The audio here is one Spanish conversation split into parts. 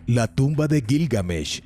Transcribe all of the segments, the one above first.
La tumba de Gilgamesh.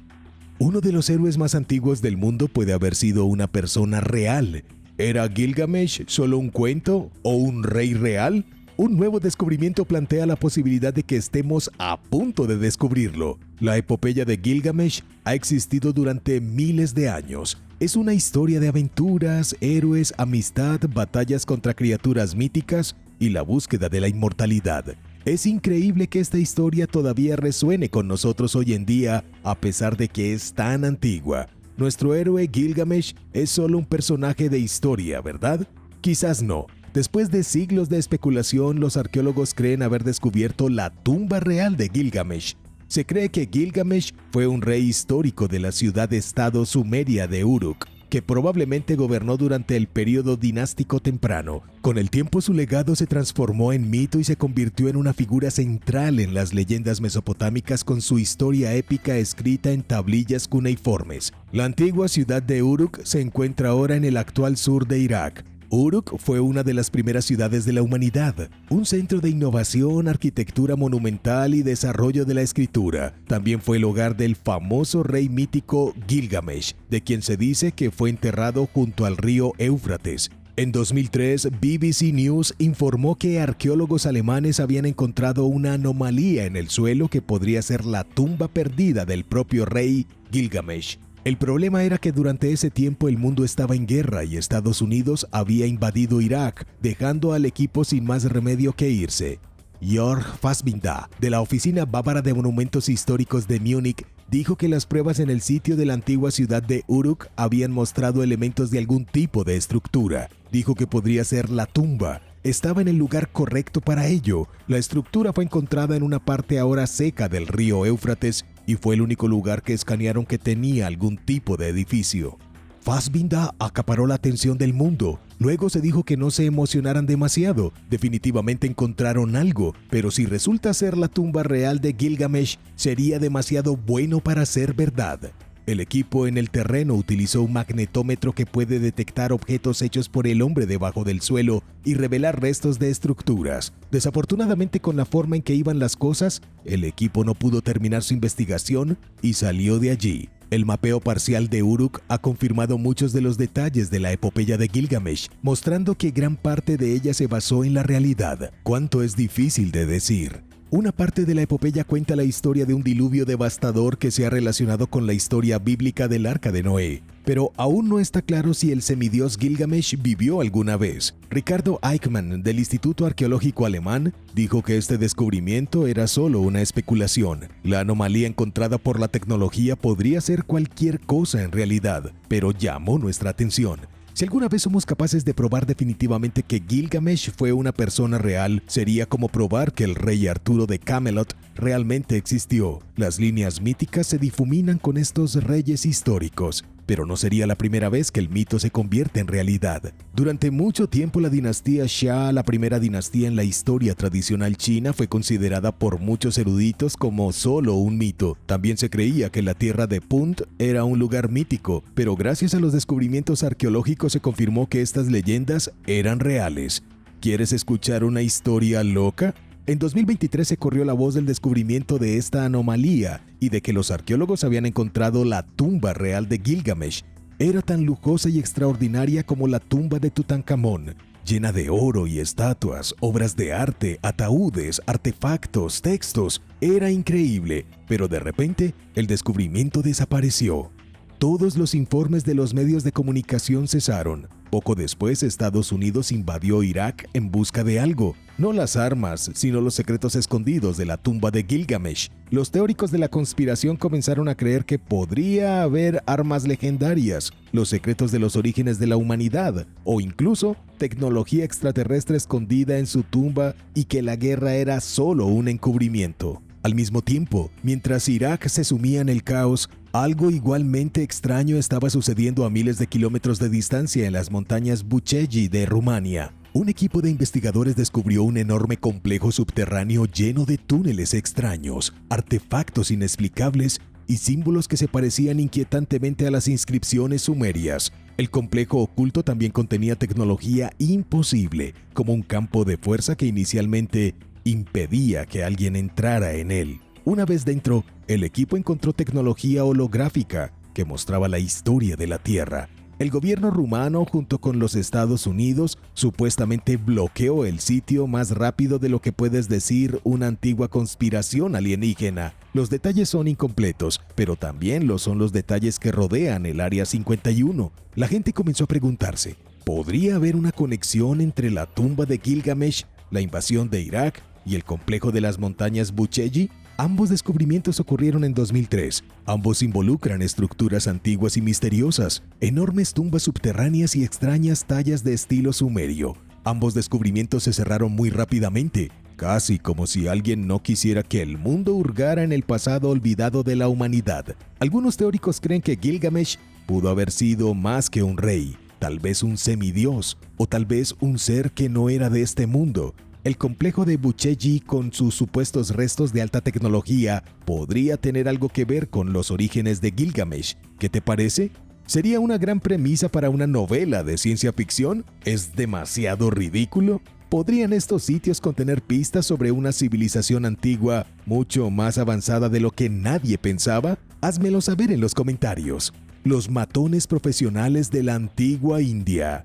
Uno de los héroes más antiguos del mundo puede haber sido una persona real. ¿Era Gilgamesh solo un cuento o un rey real? Un nuevo descubrimiento plantea la posibilidad de que estemos a punto de descubrirlo. La epopeya de Gilgamesh ha existido durante miles de años. Es una historia de aventuras, héroes, amistad, batallas contra criaturas míticas y la búsqueda de la inmortalidad. Es increíble que esta historia todavía resuene con nosotros hoy en día, a pesar de que es tan antigua. Nuestro héroe Gilgamesh es solo un personaje de historia, ¿verdad? Quizás no. Después de siglos de especulación, los arqueólogos creen haber descubierto la tumba real de Gilgamesh. Se cree que Gilgamesh fue un rey histórico de la ciudad-estado sumeria de Uruk, que probablemente gobernó durante el período dinástico temprano. Con el tiempo su legado se transformó en mito y se convirtió en una figura central en las leyendas mesopotámicas con su historia épica escrita en tablillas cuneiformes. La antigua ciudad de Uruk se encuentra ahora en el actual sur de Irak. Uruk fue una de las primeras ciudades de la humanidad, un centro de innovación, arquitectura monumental y desarrollo de la escritura. También fue el hogar del famoso rey mítico Gilgamesh, de quien se dice que fue enterrado junto al río Éufrates. En 2003, BBC News informó que arqueólogos alemanes habían encontrado una anomalía en el suelo que podría ser la tumba perdida del propio rey Gilgamesh. El problema era que durante ese tiempo el mundo estaba en guerra y Estados Unidos había invadido Irak, dejando al equipo sin más remedio que irse. Jörg Fassbinder, de la Oficina Bávara de Monumentos Históricos de Múnich, dijo que las pruebas en el sitio de la antigua ciudad de Uruk habían mostrado elementos de algún tipo de estructura. Dijo que podría ser la tumba. Estaba en el lugar correcto para ello. La estructura fue encontrada en una parte ahora seca del río Éufrates y fue el único lugar que escanearon que tenía algún tipo de edificio. Fassbinder acaparó la atención del mundo. Luego se dijo que no se emocionaran demasiado. Definitivamente encontraron algo, pero si resulta ser la tumba real de Gilgamesh, sería demasiado bueno para ser verdad. El equipo en el terreno utilizó un magnetómetro que puede detectar objetos hechos por el hombre debajo del suelo y revelar restos de estructuras. Desafortunadamente, con la forma en que iban las cosas, el equipo no pudo terminar su investigación y salió de allí. El mapeo parcial de Uruk ha confirmado muchos de los detalles de la epopeya de Gilgamesh, mostrando que gran parte de ella se basó en la realidad. ¿Cuánto es difícil de decir? Una parte de la epopeya cuenta la historia de un diluvio devastador que se ha relacionado con la historia bíblica del Arca de Noé, pero aún no está claro si el semidios Gilgamesh vivió alguna vez. Ricardo Eichmann, del Instituto Arqueológico Alemán, dijo que este descubrimiento era solo una especulación. La anomalía encontrada por la tecnología podría ser cualquier cosa en realidad, pero llamó nuestra atención. Si alguna vez somos capaces de probar definitivamente que Gilgamesh fue una persona real, sería como probar que el rey Arturo de Camelot realmente existió. Las líneas míticas se difuminan con estos reyes históricos, pero no sería la primera vez que el mito se convierte en realidad. Durante mucho tiempo la dinastía Xia, la primera dinastía en la historia tradicional china, fue considerada por muchos eruditos como solo un mito. También se creía que la tierra de Punt era un lugar mítico, pero gracias a los descubrimientos arqueológicos se confirmó que estas leyendas eran reales. ¿Quieres escuchar una historia loca? En 2023 se corrió la voz del descubrimiento de esta anomalía y de que los arqueólogos habían encontrado la tumba real de Gilgamesh. Era tan lujosa y extraordinaria como la tumba de Tutankamón, llena de oro y estatuas, obras de arte, ataúdes, artefactos, textos. Era increíble, pero de repente el descubrimiento desapareció. Todos los informes de los medios de comunicación cesaron. Poco después, Estados Unidos invadió Irak en busca de algo. No las armas, sino los secretos escondidos de la tumba de Gilgamesh. Los teóricos de la conspiración comenzaron a creer que podría haber armas legendarias, los secretos de los orígenes de la humanidad, o incluso tecnología extraterrestre escondida en su tumba y que la guerra era solo un encubrimiento. Al mismo tiempo, mientras Irak se sumía en el caos, algo igualmente extraño estaba sucediendo a miles de kilómetros de distancia en las montañas Bucegi de Rumania. Un equipo de investigadores descubrió un enorme complejo subterráneo lleno de túneles extraños, artefactos inexplicables y símbolos que se parecían inquietantemente a las inscripciones sumerias. El complejo oculto también contenía tecnología imposible, como un campo de fuerza que inicialmente impedía que alguien entrara en él. Una vez dentro, el equipo encontró tecnología holográfica que mostraba la historia de la Tierra. El gobierno rumano, junto con los Estados Unidos, supuestamente bloqueó el sitio más rápido de lo que puedes decir una antigua conspiración alienígena. Los detalles son incompletos, pero también lo son los detalles que rodean el Área 51. La gente comenzó a preguntarse, ¿podría haber una conexión entre la tumba de Gilgamesh, la invasión de Irak y el complejo de las montañas Bucegi? Ambos descubrimientos ocurrieron en 2003. Ambos involucran estructuras antiguas y misteriosas, enormes tumbas subterráneas y extrañas tallas de estilo sumerio. Ambos descubrimientos se cerraron muy rápidamente, casi como si alguien no quisiera que el mundo hurgara en el pasado olvidado de la humanidad. Algunos teóricos creen que Gilgamesh pudo haber sido más que un rey, tal vez un semidios, o tal vez un ser que no era de este mundo. El complejo de Bucegi, con sus supuestos restos de alta tecnología, podría tener algo que ver con los orígenes de Gilgamesh. ¿Qué te parece? ¿Sería una gran premisa para una novela de ciencia ficción? ¿Es demasiado ridículo? ¿Podrían estos sitios contener pistas sobre una civilización antigua mucho más avanzada de lo que nadie pensaba? Házmelo saber en los comentarios. Los matones profesionales de la antigua India.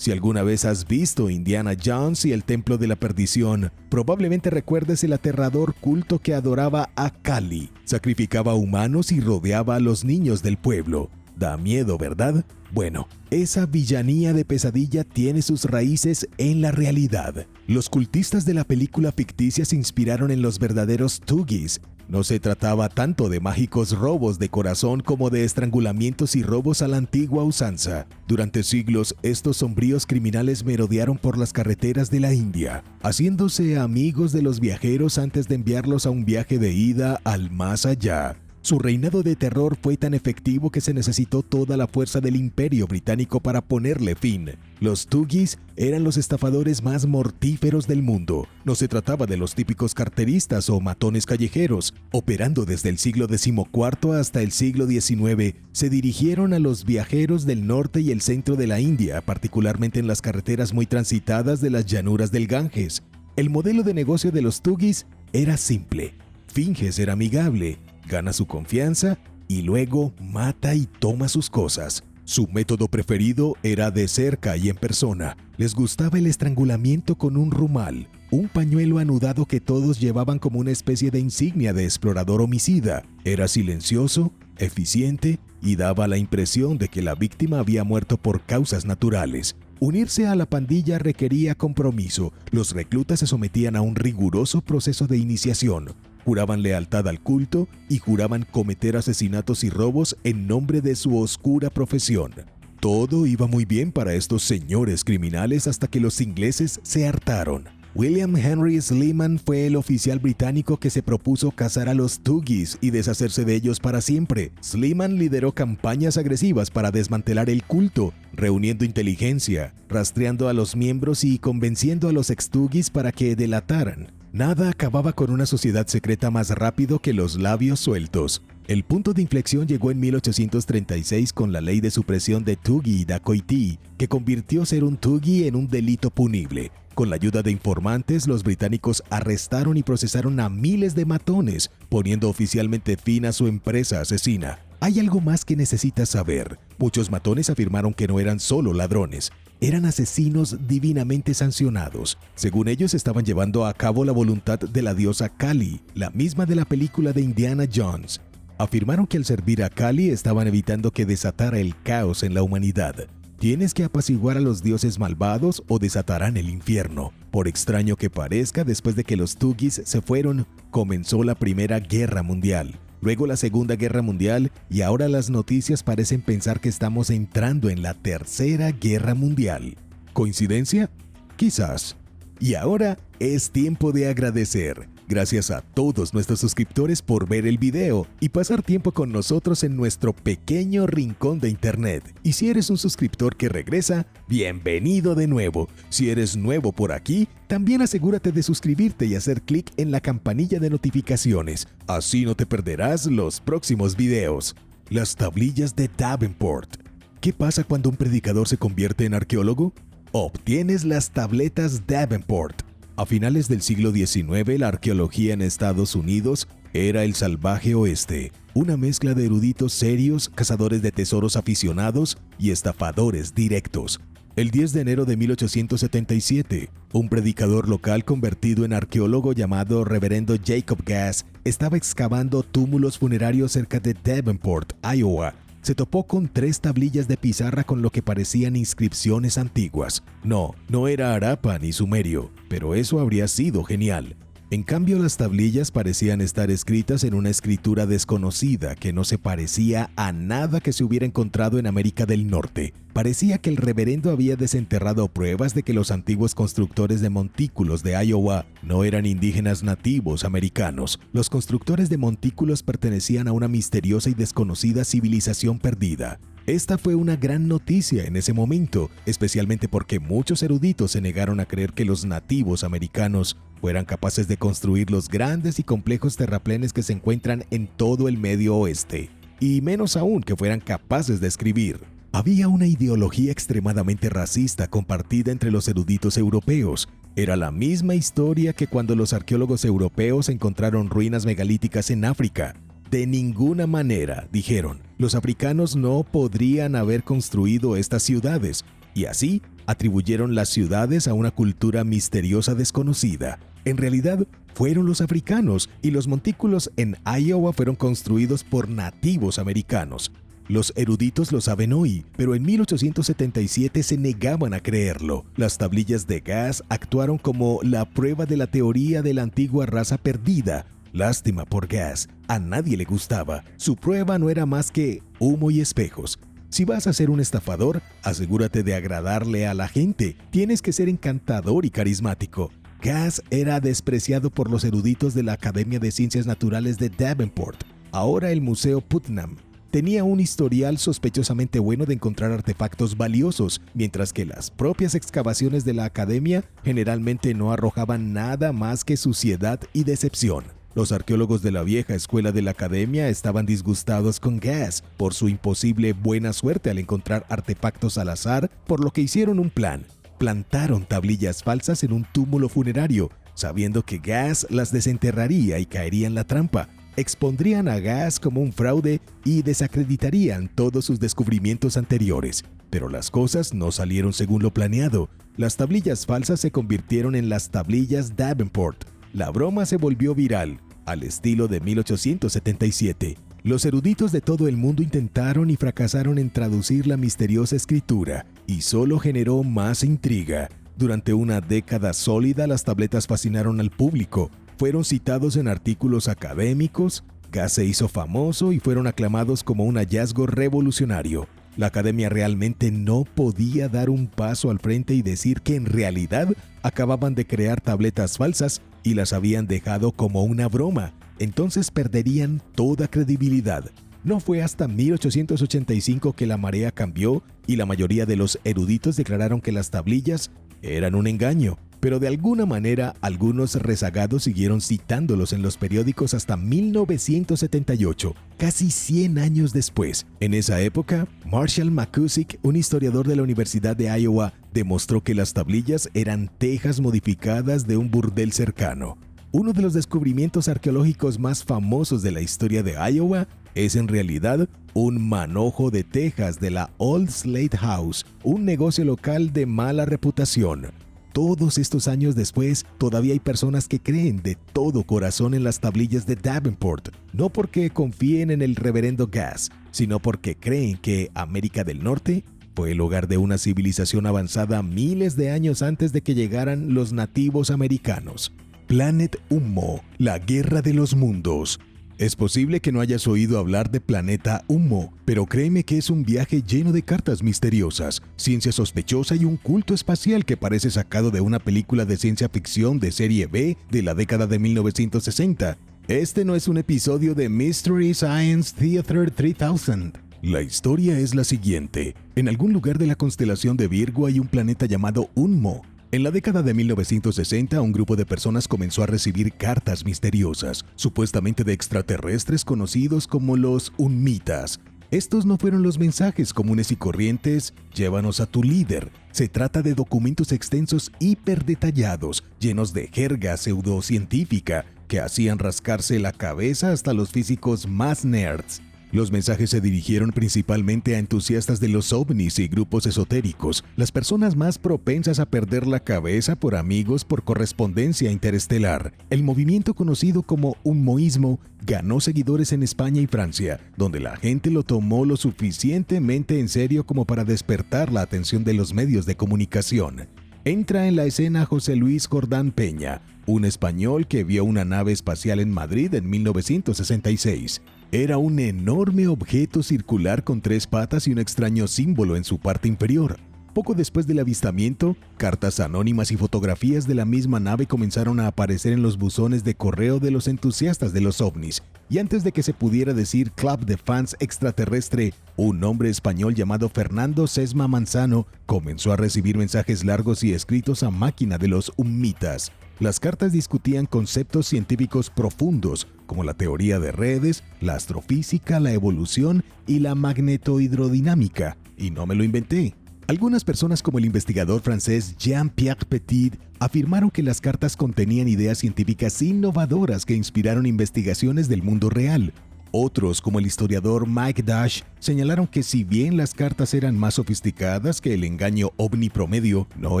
Si alguna vez has visto Indiana Jones y el Templo de la Perdición, probablemente recuerdes el aterrador culto que adoraba a Kali, sacrificaba humanos y rodeaba a los niños del pueblo. Da miedo, ¿verdad? Bueno, esa villanía de pesadilla tiene sus raíces en la realidad. Los cultistas de la película ficticia se inspiraron en los verdaderos Tugis. No se trataba tanto de mágicos robos de corazón como de estrangulamientos y robos a la antigua usanza. Durante siglos, estos sombríos criminales merodearon por las carreteras de la India, haciéndose amigos de los viajeros antes de enviarlos a un viaje de ida al más allá. Su reinado de terror fue tan efectivo que se necesitó toda la fuerza del Imperio Británico para ponerle fin. Los Tugis eran los estafadores más mortíferos del mundo. No se trataba de los típicos carteristas o matones callejeros. Operando desde el siglo XIV hasta el siglo XIX, se dirigieron a los viajeros del norte y el centro de la India, particularmente en las carreteras muy transitadas de las llanuras del Ganges. El modelo de negocio de los Tugis era simple. Finge ser amigable, gana su confianza y luego mata y toma sus cosas. Su método preferido era de cerca y en persona. Les gustaba el estrangulamiento con un rumal, un pañuelo anudado que todos llevaban como una especie de insignia de explorador homicida. Era silencioso, eficiente y daba la impresión de que la víctima había muerto por causas naturales. Unirse a la pandilla requería compromiso. Los reclutas se sometían a un riguroso proceso de iniciación. Juraban lealtad al culto y juraban cometer asesinatos y robos en nombre de su oscura profesión. Todo iba muy bien para estos señores criminales hasta que los ingleses se hartaron. William Henry Sleeman fue el oficial británico que se propuso cazar a los Tugis y deshacerse de ellos para siempre. Sleeman lideró campañas agresivas para desmantelar el culto, reuniendo inteligencia, rastreando a los miembros y convenciendo a los ex-Tugis para que delataran. Nada acababa con una sociedad secreta más rápido que los labios sueltos. El punto de inflexión llegó en 1836 con la ley de supresión de Tugi y Dacoity, que convirtió ser un Tugi en un delito punible. Con la ayuda de informantes, los británicos arrestaron y procesaron a miles de matones, poniendo oficialmente fin a su empresa asesina. Hay algo más que necesitas saber. Muchos matones afirmaron que no eran solo ladrones, eran asesinos divinamente sancionados. Según ellos, estaban llevando a cabo la voluntad de la diosa Kali, la misma de la película de Indiana Jones. Afirmaron que al servir a Kali estaban evitando que desatara el caos en la humanidad. Tienes que apaciguar a los dioses malvados o desatarán el infierno. Por extraño que parezca, después de que los Tugis se fueron, comenzó la Primera Guerra Mundial. Luego la Segunda Guerra Mundial y ahora las noticias parecen pensar que estamos entrando en la Tercera Guerra Mundial. ¿Coincidencia? Quizás. Y ahora es tiempo de agradecer. Gracias a todos nuestros suscriptores por ver el video y pasar tiempo con nosotros en nuestro pequeño rincón de internet. Y si eres un suscriptor que regresa, bienvenido de nuevo. Si eres nuevo por aquí, también asegúrate de suscribirte y hacer clic en la campanilla de notificaciones. Así no te perderás los próximos videos. Las tablillas de Davenport. ¿Qué pasa cuando un predicador se convierte en arqueólogo? Obtienes las tabletas Davenport. A finales del siglo XIX, la arqueología en Estados Unidos Era el salvaje oeste, una mezcla de eruditos serios, cazadores de tesoros aficionados y estafadores directos. El 10 de enero de 1877, un predicador local convertido en arqueólogo llamado Reverendo Jacob Gass estaba excavando túmulos funerarios cerca de Davenport, Iowa. Se topó con 3 tablillas de pizarra con lo que parecían inscripciones antiguas. No era Harappa ni Sumerio, pero eso habría sido genial. En cambio, las tablillas parecían estar escritas en una escritura desconocida que no se parecía a nada que se hubiera encontrado en América del Norte. Parecía que el reverendo había desenterrado pruebas de que los antiguos constructores de montículos de Iowa no eran indígenas nativos americanos. Los constructores de montículos pertenecían a una misteriosa y desconocida civilización perdida. Esta fue una gran noticia en ese momento, especialmente porque muchos eruditos se negaron a creer que los nativos americanos fueran capaces de construir los grandes y complejos terraplenes que se encuentran en todo el Medio Oeste, y menos aún que fueran capaces de escribir. Había una ideología extremadamente racista compartida entre los eruditos europeos. Era la misma historia que cuando los arqueólogos europeos encontraron ruinas megalíticas en África. De ninguna manera, dijeron, los africanos no podrían haber construido estas ciudades, y así atribuyeron las ciudades a una cultura misteriosa desconocida. En realidad, fueron los africanos, y los montículos en Iowa fueron construidos por nativos americanos. Los eruditos lo saben hoy, pero en 1877 se negaban a creerlo. Las tablillas de Gass actuaron como la prueba de la teoría de la antigua raza perdida. Lástima por Gass, a nadie le gustaba. Su prueba no era más que humo y espejos. Si vas a ser un estafador, asegúrate de agradarle a la gente. Tienes que ser encantador y carismático. Gass era despreciado por los eruditos de la Academia de Ciencias Naturales de Davenport, ahora el Museo Putnam. Tenía un historial sospechosamente bueno de encontrar artefactos valiosos, mientras que las propias excavaciones de la academia generalmente no arrojaban nada más que suciedad y decepción. Los arqueólogos de la vieja escuela de la academia estaban disgustados con Gass por su imposible buena suerte al encontrar artefactos al azar, por lo que hicieron un plan. Plantaron tablillas falsas en un túmulo funerario, sabiendo que Gass las desenterraría y caería en la trampa. Expondrían a Gass como un fraude y desacreditarían todos sus descubrimientos anteriores. Pero las cosas no salieron según lo planeado. Las tablillas falsas se convirtieron en las tablillas Davenport. La broma se volvió viral, al estilo de 1877. Los eruditos de todo el mundo intentaron y fracasaron en traducir la misteriosa escritura, y solo generó más intriga. Durante una década sólida, las tabletas fascinaron al público. Fueron citados en artículos académicos, Gass se hizo famoso y fueron aclamados como un hallazgo revolucionario. La academia realmente no podía dar un paso al frente y decir que en realidad acababan de crear tabletas falsas y las habían dejado como una broma. Entonces perderían toda credibilidad. No fue hasta 1885 que la marea cambió y la mayoría de los eruditos declararon que las tablillas eran un engaño. Pero de alguna manera, algunos rezagados siguieron citándolos en los periódicos hasta 1978, casi 100 años después. En esa época, Marshall McCusick, un historiador de la Universidad de Iowa, demostró que las tablillas eran tejas modificadas de un burdel cercano. Uno de los descubrimientos arqueológicos más famosos de la historia de Iowa es en realidad un manojo de tejas de la Old Slate House, un negocio local de mala reputación. Todos estos años después, todavía hay personas que creen de todo corazón en las tablillas de Davenport, no porque confíen en el reverendo Gass, sino porque creen que América del Norte fue el hogar de una civilización avanzada miles de años antes de que llegaran los nativos americanos. Planet Ummo, la guerra de los mundos. Es posible que no hayas oído hablar de Planeta Ummo, pero créeme que es un viaje lleno de cartas misteriosas, ciencia sospechosa y un culto espacial que parece sacado de una película de ciencia ficción de serie B de la década de 1960. Este no es un episodio de Mystery Science Theater 3000. La historia es la siguiente. En algún lugar de la constelación de Virgo hay un planeta llamado Ummo. En la década de 1960, un grupo de personas comenzó a recibir cartas misteriosas, supuestamente de extraterrestres conocidos como los Unmitas. Estos no fueron los mensajes comunes y corrientes, llévanos a tu líder. Se trata de documentos extensos hiperdetallados, llenos de jerga pseudocientífica. que hacían rascarse la cabeza hasta los físicos más nerds. Los mensajes se dirigieron principalmente a entusiastas de los ovnis y grupos esotéricos, las personas más propensas a perder la cabeza por amigos por correspondencia interestelar. El movimiento conocido como unmoísmo ganó seguidores en España y Francia, donde la gente lo tomó lo suficientemente en serio como para despertar la atención de los medios de comunicación. Entra en la escena José Luis Jordán Peña, un español que vio una nave espacial en Madrid en 1966. Era un enorme objeto circular con 3 patas y un extraño símbolo en su parte inferior. Poco después del avistamiento, cartas anónimas y fotografías de la misma nave comenzaron a aparecer en los buzones de correo de los entusiastas de los ovnis. Y antes de que se pudiera decir club de fans extraterrestre, un hombre español llamado Fernando Sesma Manzano comenzó a recibir mensajes largos y escritos a máquina de los ummitas. Las cartas discutían conceptos científicos profundos, como la teoría de redes, la astrofísica, la evolución y la magnetohidrodinámica. Y no me lo inventé. Algunas personas, como el investigador francés Jean-Pierre Petit, afirmaron que las cartas contenían ideas científicas innovadoras que inspiraron investigaciones del mundo real. Otros, como el historiador Mike Dash, señalaron que si bien las cartas eran más sofisticadas que el engaño ovni promedio, no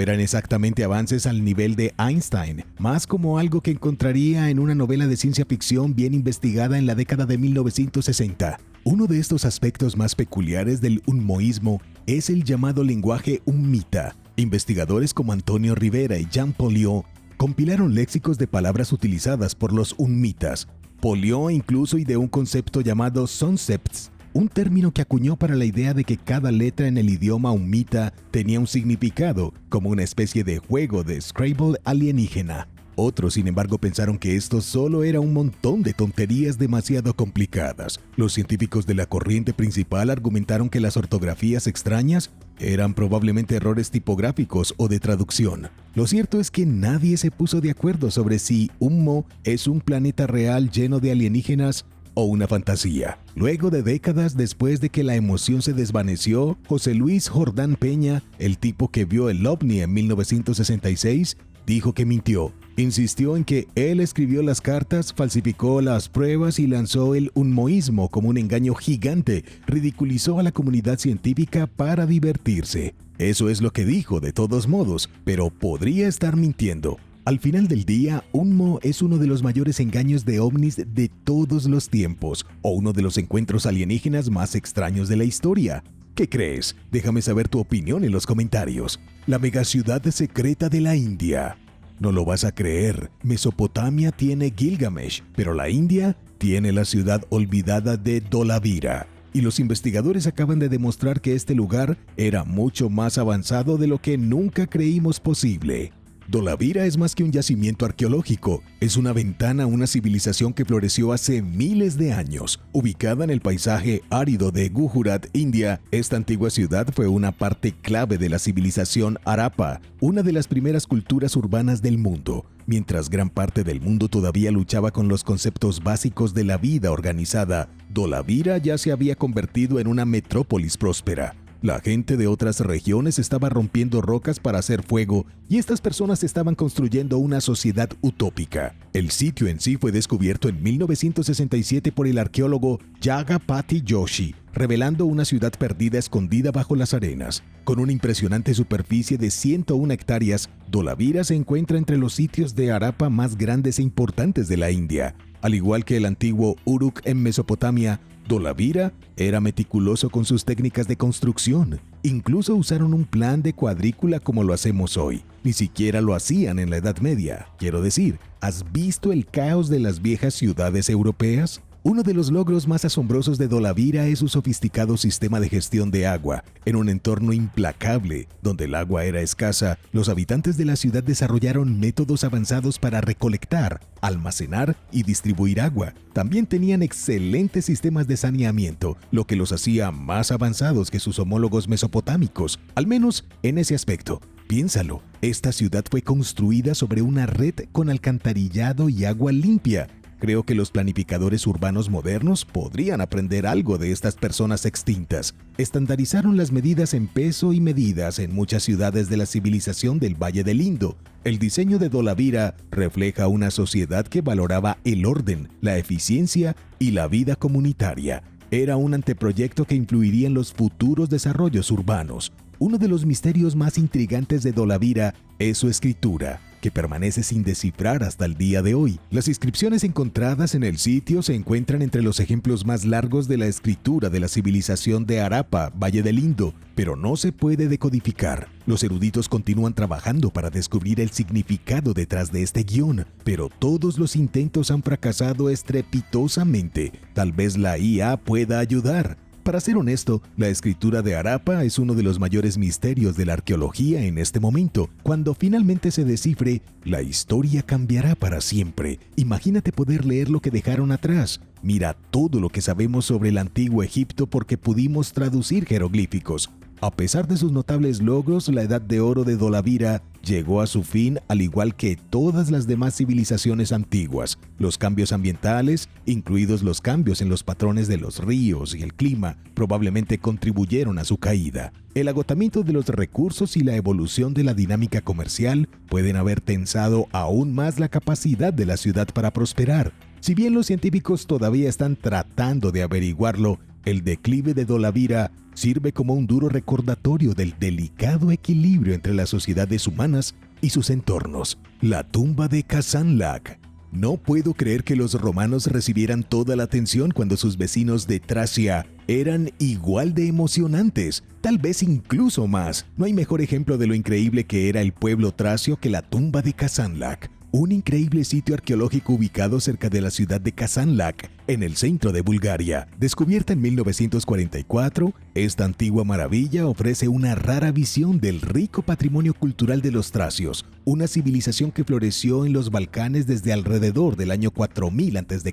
eran exactamente avances al nivel de Einstein, más como algo que encontraría en una novela de ciencia ficción bien investigada en la década de 1960. Uno de estos aspectos más peculiares del unmoísmo es el llamado lenguaje ummita. Investigadores como Antonio Rivera y Jean Polió compilaron léxicos de palabras utilizadas por los ummitas. Polió incluso ideó un concepto llamado soncepts, un término que acuñó para la idea de que cada letra en el idioma ummita tenía un significado, como una especie de juego de Scrabble alienígena. Otros, sin embargo, pensaron que esto solo era un montón de tonterías demasiado complicadas. Los científicos de la corriente principal argumentaron que las ortografías extrañas eran probablemente errores tipográficos o de traducción. Lo cierto es que nadie se puso de acuerdo sobre si Ummo es un planeta real lleno de alienígenas o una fantasía. Luego de décadas después de que la emoción se desvaneció, José Luis Jordán Peña, el tipo que vio el ovni en 1966, dijo que mintió. Insistió en que él escribió las cartas, falsificó las pruebas y lanzó el unmoísmo como un engaño gigante. Ridiculizó a la comunidad científica para divertirse. Eso es lo que dijo de todos modos, pero podría estar mintiendo. Al final del día, Unmo es uno de los mayores engaños de ovnis de todos los tiempos, o uno de los encuentros alienígenas más extraños de la historia. ¿Qué crees? Déjame saber tu opinión en los comentarios. La megaciudad secreta de la India. No lo vas a creer, Mesopotamia tiene Gilgamesh, pero la India tiene la ciudad olvidada de Dholavira. Y los investigadores acaban de demostrar que este lugar era mucho más avanzado de lo que nunca creímos posible. Dholavira es más que un yacimiento arqueológico, es una ventana a una civilización que floreció hace miles de años. Ubicada en el paisaje árido de Gujarat, India, esta antigua ciudad fue una parte clave de la civilización Harappa, una de las primeras culturas urbanas del mundo. Mientras gran parte del mundo todavía luchaba con los conceptos básicos de la vida organizada, Dholavira ya se había convertido en una metrópolis próspera. La gente de otras regiones estaba rompiendo rocas para hacer fuego y estas personas estaban construyendo una sociedad utópica. El sitio en sí fue descubierto en 1967 por el arqueólogo Jagapati Joshi, revelando una ciudad perdida escondida bajo las arenas. Con una impresionante superficie de 101 hectáreas, Dholavira se encuentra entre los sitios de Harappa más grandes e importantes de la India. Al igual que el antiguo Uruk en Mesopotamia, Dholavira era meticuloso con sus técnicas de construcción. Incluso usaron un plan de cuadrícula como lo hacemos hoy. Ni siquiera lo hacían en la Edad Media. Quiero decir, ¿has visto el caos de las viejas ciudades europeas? Uno de los logros más asombrosos de Dholavira es su sofisticado sistema de gestión de agua. En un entorno implacable, donde el agua era escasa, los habitantes de la ciudad desarrollaron métodos avanzados para recolectar, almacenar y distribuir agua. También tenían excelentes sistemas de saneamiento, lo que los hacía más avanzados que sus homólogos mesopotámicos, al menos en ese aspecto. Piénsalo, esta ciudad fue construida sobre una red con alcantarillado y agua limpia. Creo que los planificadores urbanos modernos podrían aprender algo de estas personas extintas. Estandarizaron las medidas en peso y medidas en muchas ciudades de la civilización del Valle del Indo. El diseño de Dholavira refleja una sociedad que valoraba el orden, la eficiencia y la vida comunitaria. Era un anteproyecto que influiría en los futuros desarrollos urbanos. Uno de los misterios más intrigantes de Dholavira es su escritura, que permanece sin descifrar hasta el día de hoy. Las inscripciones encontradas en el sitio se encuentran entre los ejemplos más largos de la escritura de la civilización de Harappa, Valle del Indo, pero no se puede decodificar. Los eruditos continúan trabajando para descubrir el significado detrás de este guión, pero todos los intentos han fracasado estrepitosamente. Tal vez la IA pueda ayudar. Para ser honesto, la escritura de Harappa es uno de los mayores misterios de la arqueología en este momento. Cuando finalmente se descifre, la historia cambiará para siempre. Imagínate poder leer lo que dejaron atrás. Mira todo lo que sabemos sobre el antiguo Egipto porque pudimos traducir jeroglíficos. A pesar de sus notables logros, la Edad de Oro de Dholavira llegó a su fin al igual que todas las demás civilizaciones antiguas. Los cambios ambientales, incluidos los cambios en los patrones de los ríos y el clima, probablemente contribuyeron a su caída. El agotamiento de los recursos y la evolución de la dinámica comercial pueden haber tensado aún más la capacidad de la ciudad para prosperar. Si bien los científicos todavía están tratando de averiguarlo, el declive de Dholavira sirve como un duro recordatorio del delicado equilibrio entre las sociedades humanas y sus entornos. La tumba de Kazanlak. No puedo creer que los romanos recibieran toda la atención cuando sus vecinos de Tracia eran igual de emocionantes, tal vez incluso más. No hay mejor ejemplo de lo increíble que era el pueblo tracio que la tumba de Kazanlak. Un increíble sitio arqueológico ubicado cerca de la ciudad de Kazanlak, en el centro de Bulgaria. Descubierta en 1944, esta antigua maravilla ofrece una rara visión del rico patrimonio cultural de los tracios, una civilización que floreció en los Balcanes desde alrededor del año 4000 a.C.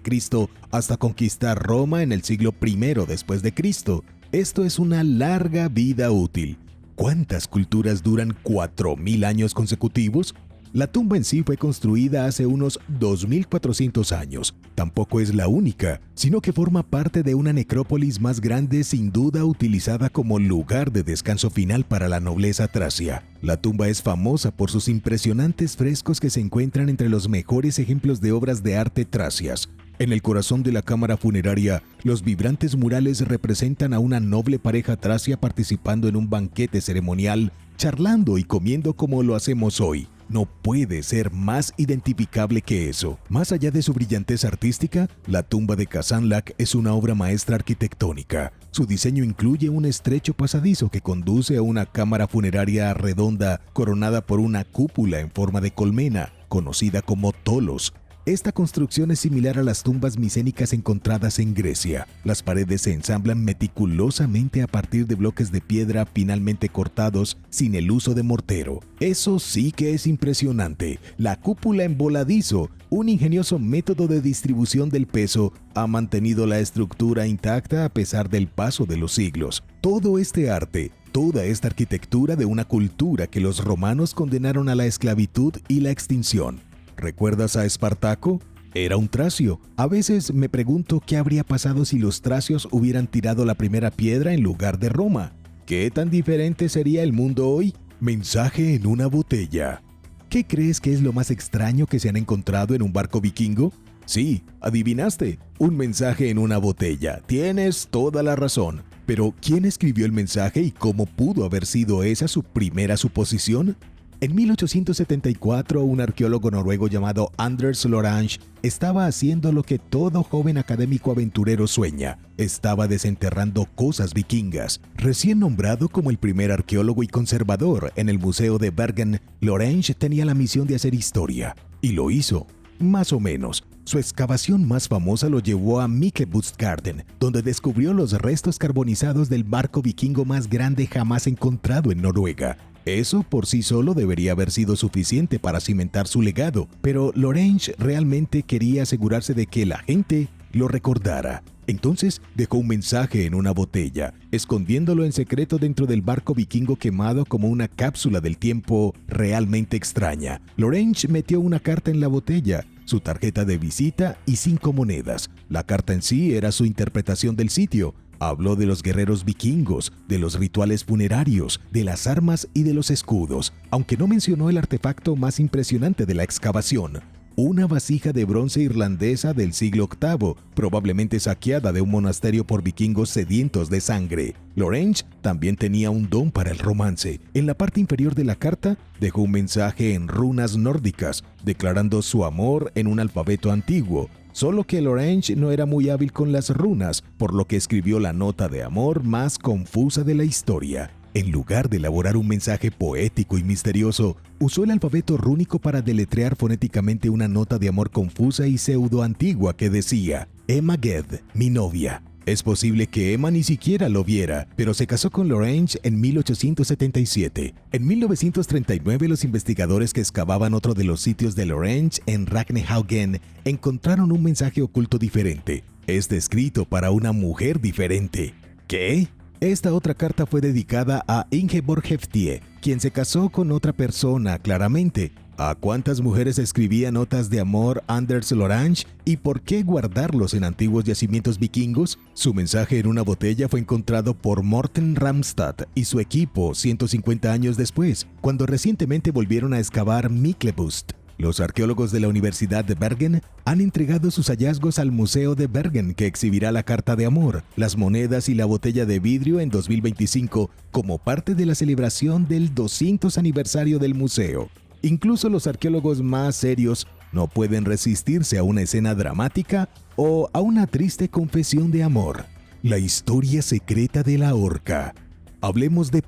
hasta conquistar Roma en el siglo I después de Cristo. Esto es una larga vida útil. ¿Cuántas culturas duran 4000 años consecutivos? La tumba en sí fue construida hace unos 2400 años. Tampoco es la única, sino que forma parte de una necrópolis más grande, sin duda utilizada como lugar de descanso final para la nobleza tracia. La tumba es famosa por sus impresionantes frescos que se encuentran entre los mejores ejemplos de obras de arte tracias. En el corazón de la cámara funeraria, los vibrantes murales representan a una noble pareja tracia participando en un banquete ceremonial, charlando y comiendo como lo hacemos hoy. No puede ser más identificable que eso. Más allá de su brillantez artística, la tumba de Kazanlak es una obra maestra arquitectónica. Su diseño incluye un estrecho pasadizo que conduce a una cámara funeraria redonda coronada por una cúpula en forma de colmena, conocida como tolos. Esta construcción es similar a las tumbas micénicas encontradas en Grecia. Las paredes se ensamblan meticulosamente a partir de bloques de piedra finalmente cortados sin el uso de mortero. Eso sí que es impresionante. La cúpula en voladizo, un ingenioso método de distribución del peso, ha mantenido la estructura intacta a pesar del paso de los siglos. Todo este arte, toda esta arquitectura de una cultura que los romanos condenaron a la esclavitud y la extinción. ¿Recuerdas a Espartaco? Era un tracio. A veces me pregunto qué habría pasado si los tracios hubieran tirado la primera piedra en lugar de Roma. ¿Qué tan diferente sería el mundo hoy? Mensaje en una botella. ¿Qué crees que es lo más extraño que se han encontrado en un barco vikingo? Sí, adivinaste. Un mensaje en una botella. Tienes toda la razón. Pero, ¿quién escribió el mensaje y cómo pudo haber sido esa su primera suposición? En 1874, un arqueólogo noruego llamado Anders Lorange estaba haciendo lo que todo joven académico aventurero sueña. Estaba desenterrando cosas vikingas. Recién nombrado como el primer arqueólogo y conservador en el Museo de Bergen, Lorange tenía la misión de hacer historia. Y lo hizo, más o menos. Su excavación más famosa lo llevó a Mykebustgarden, donde descubrió los restos carbonizados del barco vikingo más grande jamás encontrado en Noruega. Eso por sí solo debería haber sido suficiente para cimentar su legado, pero Lorange realmente quería asegurarse de que la gente lo recordara. Entonces dejó un mensaje en una botella, escondiéndolo en secreto dentro del barco vikingo quemado como una cápsula del tiempo realmente extraña. Lorange metió una carta en la botella, su tarjeta de visita y 5 monedas. La carta en sí era su interpretación del sitio. Habló de los guerreros vikingos, de los rituales funerarios, de las armas y de los escudos, aunque no mencionó el artefacto más impresionante de la excavación: una vasija de bronce irlandesa del siglo VIII, probablemente saqueada de un monasterio por vikingos sedientos de sangre. Lorange también tenía un don para el romance. En la parte inferior de la carta dejó un mensaje en runas nórdicas, declarando su amor en un alfabeto antiguo. Solo que Lorange no era muy hábil con las runas, por lo que escribió la nota de amor más confusa de la historia. En lugar de elaborar un mensaje poético y misterioso, usó el alfabeto rúnico para deletrear fonéticamente una nota de amor confusa y pseudo-antigua que decía: Emma Ged, mi novia. Es posible que Emma ni siquiera lo viera, pero se casó con Lorange en 1877. En 1939, los investigadores que excavaban otro de los sitios de Lorange en Ragnehaugen encontraron un mensaje oculto diferente. Escrito para una mujer diferente. ¿Qué? Esta otra carta fue dedicada a Ingeborg Heftie, quien se casó con otra persona, claramente. ¿A cuántas mujeres escribía notas de amor Anders Lorange y por qué guardarlos en antiguos yacimientos vikingos? Su mensaje en una botella fue encontrado por Morten Ramstad y su equipo 150 años después, cuando recientemente volvieron a excavar Myklebust. Los arqueólogos de la Universidad de Bergen han entregado sus hallazgos al Museo de Bergen, que exhibirá la carta de amor, las monedas y la botella de vidrio en 2025 como parte de la celebración del 200 aniversario del museo. Incluso los arqueólogos más serios no pueden resistirse a una escena dramática o a una triste confesión de amor. La historia secreta de la horca. Hablemos de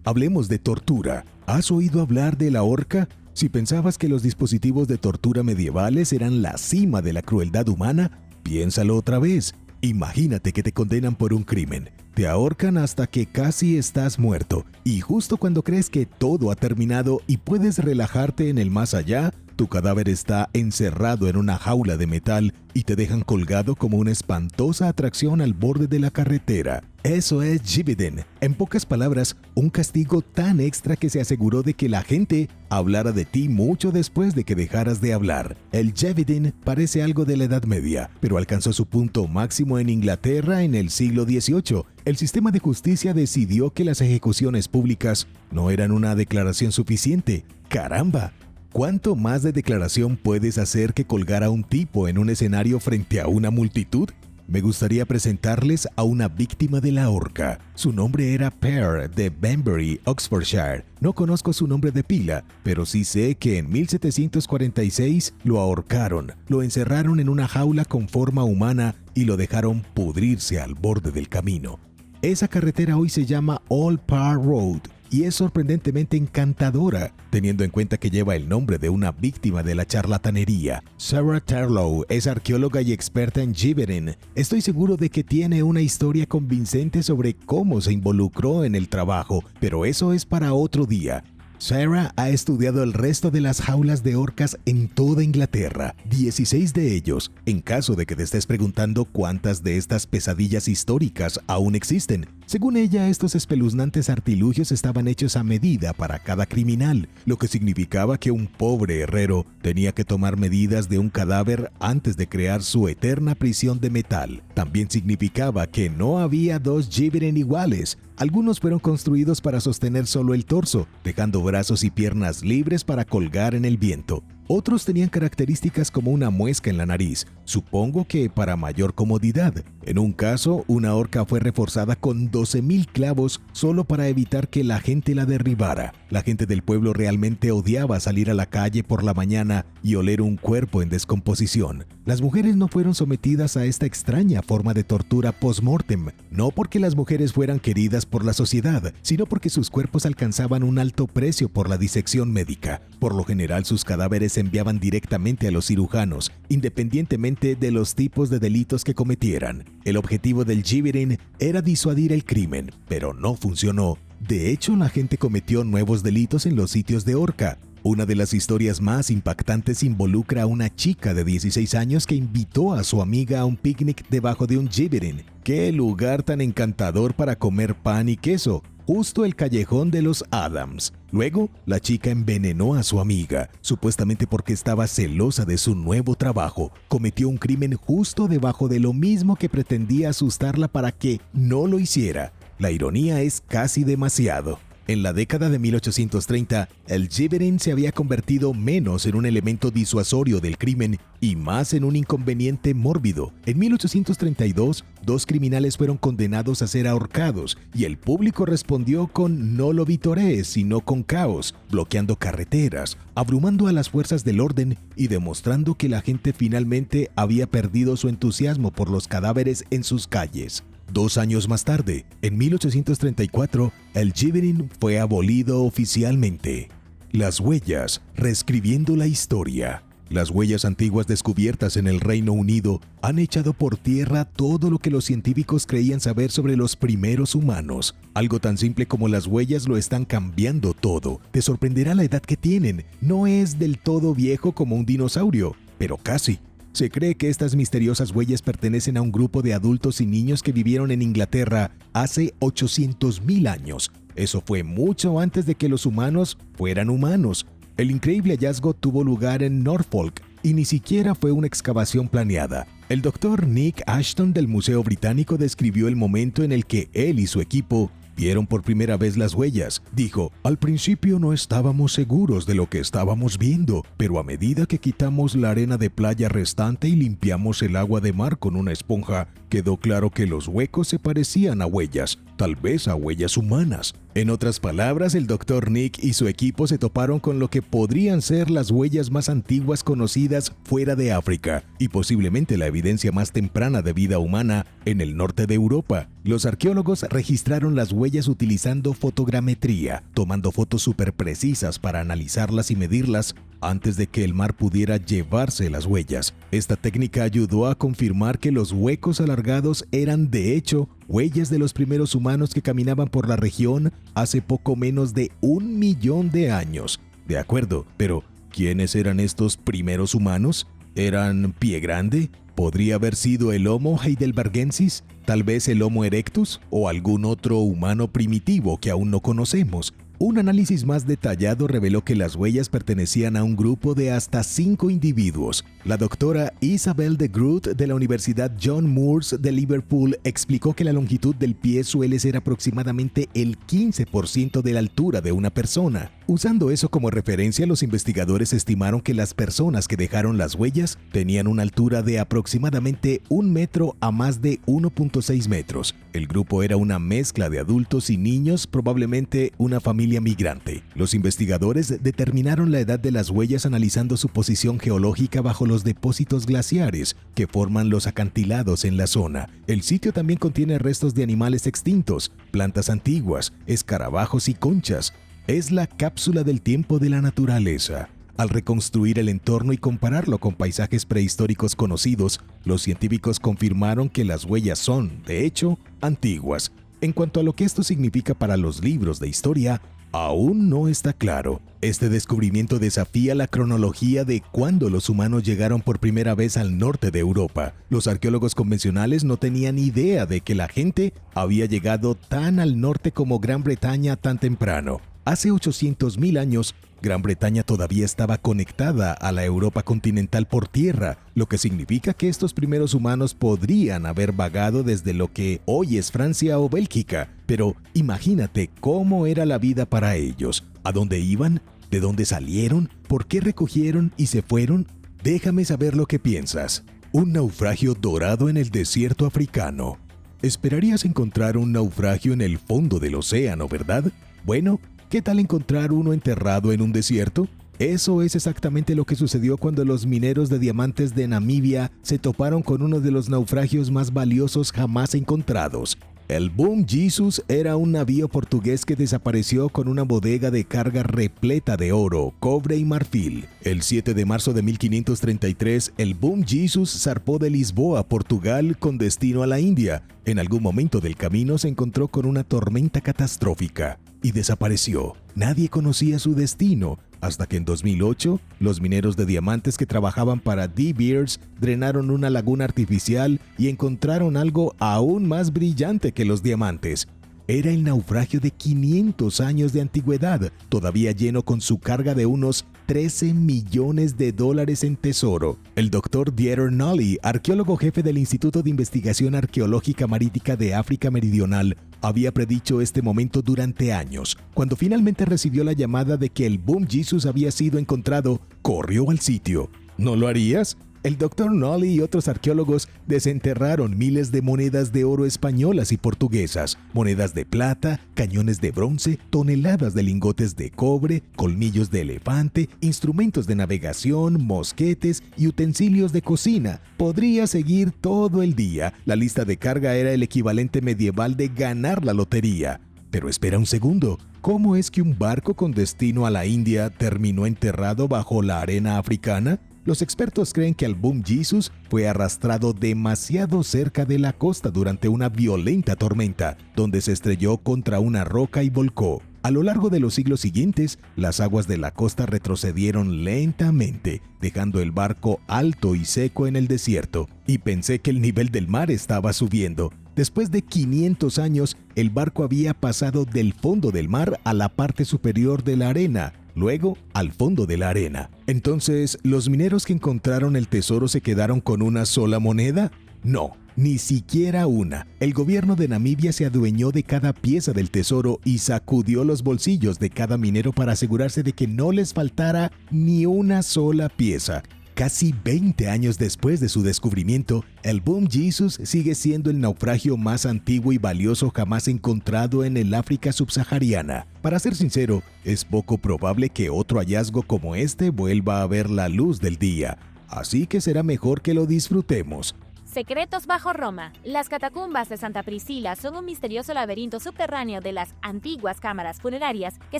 hablemos de tortura. ¿Has oído hablar de la horca? Si pensabas que los dispositivos de tortura medievales eran la cima de la crueldad humana, piénsalo otra vez. Imagínate que te condenan por un crimen. Te ahorcan hasta que casi estás muerto, y justo cuando crees que todo ha terminado y puedes relajarte en el más allá, tu cadáver está encerrado en una jaula de metal y te dejan colgado como una espantosa atracción al borde de la carretera. Eso es Gibeden. En pocas palabras, un castigo tan extra que se aseguró de que la gente hablara de ti mucho después de que dejaras de hablar. El Gibeden parece algo de la Edad Media, pero alcanzó su punto máximo en Inglaterra en el siglo XVIII. El sistema de justicia decidió que las ejecuciones públicas no eran una declaración suficiente. ¡Caramba! ¿Cuánto más de declaración puedes hacer que colgar a un tipo en un escenario frente a una multitud? Me gustaría presentarles a una víctima de la horca. Su nombre era Pearl de Banbury, Oxfordshire. No conozco su nombre de pila, pero sí sé que en 1746 lo ahorcaron, lo encerraron en una jaula con forma humana y lo dejaron pudrirse al borde del camino. Esa carretera hoy se llama Old Parr Road y es sorprendentemente encantadora, teniendo en cuenta que lleva el nombre de una víctima de la charlatanería. Sarah Terlow es arqueóloga y experta en Gibeden. Estoy seguro de que tiene una historia convincente sobre cómo se involucró en el trabajo, pero eso es para otro día. Sarah ha estudiado el resto de las jaulas de orcas en toda Inglaterra, 16 de ellos, en caso de que te estés preguntando cuántas de estas pesadillas históricas aún existen. Según ella, estos espeluznantes artilugios estaban hechos a medida para cada criminal, lo que significaba que un pobre herrero tenía que tomar medidas de un cadáver antes de crear su eterna prisión de metal. También significaba que no había dos Gibeden iguales. Algunos fueron construidos para sostener solo el torso, dejando brazos y piernas libres para colgar en el viento. Otros tenían características como una muesca en la nariz, supongo que para mayor comodidad. En un caso, una horca fue reforzada con 12,000 clavos solo para evitar que la gente la derribara. La gente del pueblo realmente odiaba salir a la calle por la mañana y oler un cuerpo en descomposición. Las mujeres no fueron sometidas a esta extraña forma de tortura post-mortem, no porque las mujeres fueran queridas por la sociedad, sino porque sus cuerpos alcanzaban un alto precio por la disección médica. Por lo general, sus cadáveres se enviaban directamente a los cirujanos, independientemente de los tipos de delitos que cometieran. El objetivo del Gibeden era disuadir el crimen, pero no funcionó. De hecho, la gente cometió nuevos delitos en los sitios de horca. Una de las historias más impactantes involucra a una chica de 16 años que invitó a su amiga a un picnic debajo de un Gibberin. ¡Qué lugar tan encantador para comer pan y queso! Justo el callejón de los Adams. Luego, la chica envenenó a su amiga, supuestamente porque estaba celosa de su nuevo trabajo. Cometió un crimen justo debajo de lo mismo que pretendía asustarla para que no lo hiciera. La ironía es casi demasiado. En la década de 1830, el Gibberin se había convertido menos en un elemento disuasorio del crimen y más en un inconveniente mórbido. En 1832, 2 criminales fueron condenados a ser ahorcados y el público respondió con no lo vitorees, sino con caos, bloqueando carreteras, abrumando a las fuerzas del orden y demostrando que la gente finalmente había perdido su entusiasmo por los cadáveres en sus calles. 2 años más tarde, en 1834, el Gibberin fue abolido oficialmente. Las huellas, reescribiendo la historia. Las huellas antiguas descubiertas en el Reino Unido han echado por tierra todo lo que los científicos creían saber sobre los primeros humanos. Algo tan simple como las huellas lo están cambiando todo. Te sorprenderá la edad que tienen. No es del todo viejo como un dinosaurio, pero casi. Se cree que estas misteriosas huellas pertenecen a un grupo de adultos y niños que vivieron en Inglaterra hace 800,000 años. Eso fue mucho antes de que los humanos fueran humanos. El increíble hallazgo tuvo lugar en Norfolk y ni siquiera fue una excavación planeada. El doctor Nick Ashton del Museo Británico describió el momento en el que él y su equipo vieron por primera vez las huellas. Dijo, al principio no estábamos seguros de lo que estábamos viendo, pero a medida que quitamos la arena de playa restante y limpiamos el agua de mar con una esponja, quedó claro que los huecos se parecían a huellas, tal vez a huellas humanas. En otras palabras, el Dr. Nick y su equipo se toparon con lo que podrían ser las huellas más antiguas conocidas fuera de África y posiblemente la evidencia más temprana de vida humana en el norte de Europa. Los arqueólogos registraron las huellas utilizando fotogrametría, tomando fotos súper precisas para analizarlas y medirlas antes de que el mar pudiera llevarse las huellas. Esta técnica ayudó a confirmar que los huecos alargados eran, de hecho, huellas de los primeros humanos que caminaban por la región hace poco menos de 1 millón de años. De acuerdo, pero ¿quiénes eran estos primeros humanos? ¿Eran pie grande? ¿Podría haber sido el Homo heidelbergensis? ¿Tal vez el Homo erectus? ¿O algún otro humano primitivo que aún no conocemos? Un análisis más detallado reveló que las huellas pertenecían a un grupo de hasta 5 individuos. La doctora Isabel de Groot de la Universidad John Moores de Liverpool explicó que la longitud del pie suele ser aproximadamente el 15% de la altura de una persona. Usando eso como referencia, los investigadores estimaron que las personas que dejaron las huellas tenían una altura de aproximadamente 1 metro a más de 1.6 metros. El grupo era una mezcla de adultos y niños, probablemente una familia migrante. Los investigadores determinaron la edad de las huellas analizando su posición geológica bajo los depósitos glaciares que forman los acantilados en la zona. El sitio también contiene restos de animales extintos, plantas antiguas, escarabajos y conchas. Es la cápsula del tiempo de la naturaleza. Al reconstruir el entorno y compararlo con paisajes prehistóricos conocidos, los científicos confirmaron que las huellas son, de hecho, antiguas. En cuanto a lo que esto significa para los libros de historia, aún no está claro. Este descubrimiento desafía la cronología de cuándo los humanos llegaron por primera vez al norte de Europa. Los arqueólogos convencionales no tenían idea de que la gente había llegado tan al norte como Gran Bretaña tan temprano. Hace 800,000 años, Gran Bretaña todavía estaba conectada a la Europa continental por tierra, lo que significa que estos primeros humanos podrían haber vagado desde lo que hoy es Francia o Bélgica. Pero imagínate cómo era la vida para ellos. ¿A dónde iban? ¿De dónde salieron? ¿Por qué recogieron y se fueron? Déjame saber lo que piensas. Un naufragio dorado en el desierto africano. Esperarías encontrar un naufragio en el fondo del océano, ¿verdad? Bueno, ¿qué tal encontrar uno enterrado en un desierto? Eso es exactamente lo que sucedió cuando los mineros de diamantes de Namibia se toparon con uno de los naufragios más valiosos jamás encontrados. El Boom Jesus era un navío portugués que desapareció con una bodega de carga repleta de oro, cobre y marfil. El 7 de marzo de 1533, el Boom Jesus zarpó de Lisboa, Portugal, con destino a la India. En algún momento del camino se encontró con una tormenta catastrófica y desapareció. Nadie conocía su destino, hasta que en 2008, los mineros de diamantes que trabajaban para De Beers drenaron una laguna artificial y encontraron algo aún más brillante que los diamantes. Era el naufragio de 500 años de antigüedad, todavía lleno con su carga de unos 13 millones de dólares en tesoro. El Dr. Dieter Nolly, arqueólogo jefe del Instituto de Investigación Arqueológica Marítima de África Meridional, había predicho este momento durante años. Cuando finalmente recibió la llamada de que el Boom Jesus había sido encontrado, corrió al sitio. ¿No lo harías? El Dr. Nolly y otros arqueólogos desenterraron miles de monedas de oro españolas y portuguesas, monedas de plata, cañones de bronce, toneladas de lingotes de cobre, colmillos de elefante, instrumentos de navegación, mosquetes y utensilios de cocina. Podría seguir todo el día. La lista de carga era el equivalente medieval de ganar la lotería. Pero espera un segundo. ¿Cómo es que un barco con destino a la India terminó enterrado bajo la arena africana? Los expertos creen que el Boom Jesus fue arrastrado demasiado cerca de la costa durante una violenta tormenta, donde se estrelló contra una roca y volcó. A lo largo de los siglos siguientes, las aguas de la costa retrocedieron lentamente, dejando el barco alto y seco en el desierto. Y pensé que el nivel del mar estaba subiendo. Después de 500 años, el barco había pasado del fondo del mar a la parte superior de la arena, luego al fondo de la arena. Entonces, ¿los mineros que encontraron el tesoro se quedaron con una sola moneda? No, ni siquiera una. El gobierno de Namibia se adueñó de cada pieza del tesoro y sacudió los bolsillos de cada minero para asegurarse de que no les faltara ni una sola pieza. Casi 20 años después de su descubrimiento, el Boom Jesus sigue siendo el naufragio más antiguo y valioso jamás encontrado en el África subsahariana. Para ser sincero, es poco probable que otro hallazgo como este vuelva a ver la luz del día, así que será mejor que lo disfrutemos. Secretos bajo Roma. Las catacumbas de Santa Priscila son un misterioso laberinto subterráneo de las antiguas cámaras funerarias que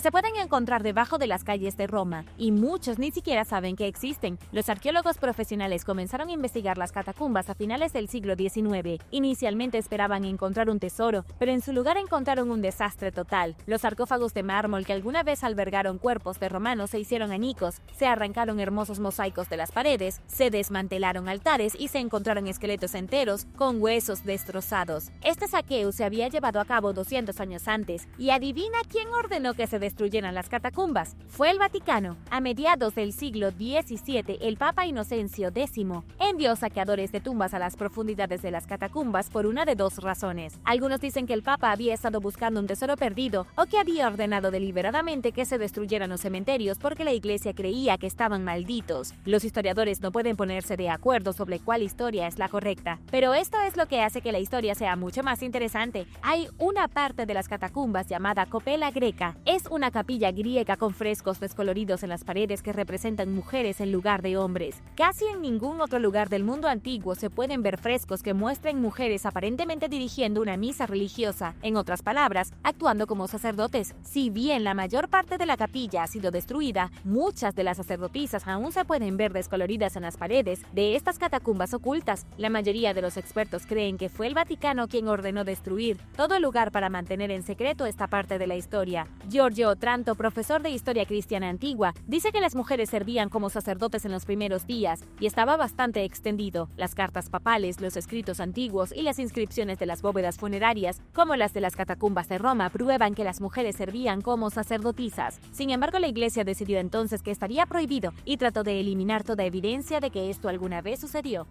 se pueden encontrar debajo de las calles de Roma, y muchos ni siquiera saben que existen. Los arqueólogos profesionales comenzaron a investigar las catacumbas a finales del siglo XIX. Inicialmente esperaban encontrar un tesoro, pero en su lugar encontraron un desastre total. Los sarcófagos de mármol que alguna vez albergaron cuerpos de romanos se hicieron añicos, se arrancaron hermosos mosaicos de las paredes, se desmantelaron altares y se encontraron esqueletos enteros con huesos destrozados. Este saqueo se había llevado a cabo 200 años antes, y adivina quién ordenó que se destruyeran las catacumbas. Fue el Vaticano. A mediados del siglo XVII, el Papa Inocencio X envió saqueadores de tumbas a las profundidades de las catacumbas por una de dos razones. Algunos dicen que el Papa había estado buscando un tesoro perdido, o que había ordenado deliberadamente que se destruyeran los cementerios porque la iglesia creía que estaban malditos. Los historiadores no pueden ponerse de acuerdo sobre cuál historia es la correcta, pero esto es lo que hace que la historia sea mucho más interesante. Hay una parte de las catacumbas llamada Copela Greca. Es una capilla griega con frescos descoloridos en las paredes que representan mujeres en lugar de hombres. Casi en ningún otro lugar del mundo antiguo se pueden ver frescos que muestren mujeres aparentemente dirigiendo una misa religiosa, en otras palabras, actuando como sacerdotes. Si bien la mayor parte de la capilla ha sido destruida, muchas de las sacerdotisas aún se pueden ver descoloridas en las paredes de estas catacumbas ocultas. La mayoría de los expertos creen que fue el Vaticano quien ordenó destruir todo el lugar para mantener en secreto esta parte de la historia. Giorgio Otranto, profesor de Historia Cristiana Antigua, dice que las mujeres servían como sacerdotes en los primeros días y estaba bastante extendido. Las cartas papales, los escritos antiguos y las inscripciones de las bóvedas funerarias, como las de las catacumbas de Roma, prueban que las mujeres servían como sacerdotisas. Sin embargo, la iglesia decidió entonces que estaría prohibido y trató de eliminar toda evidencia de que esto alguna vez sucedió.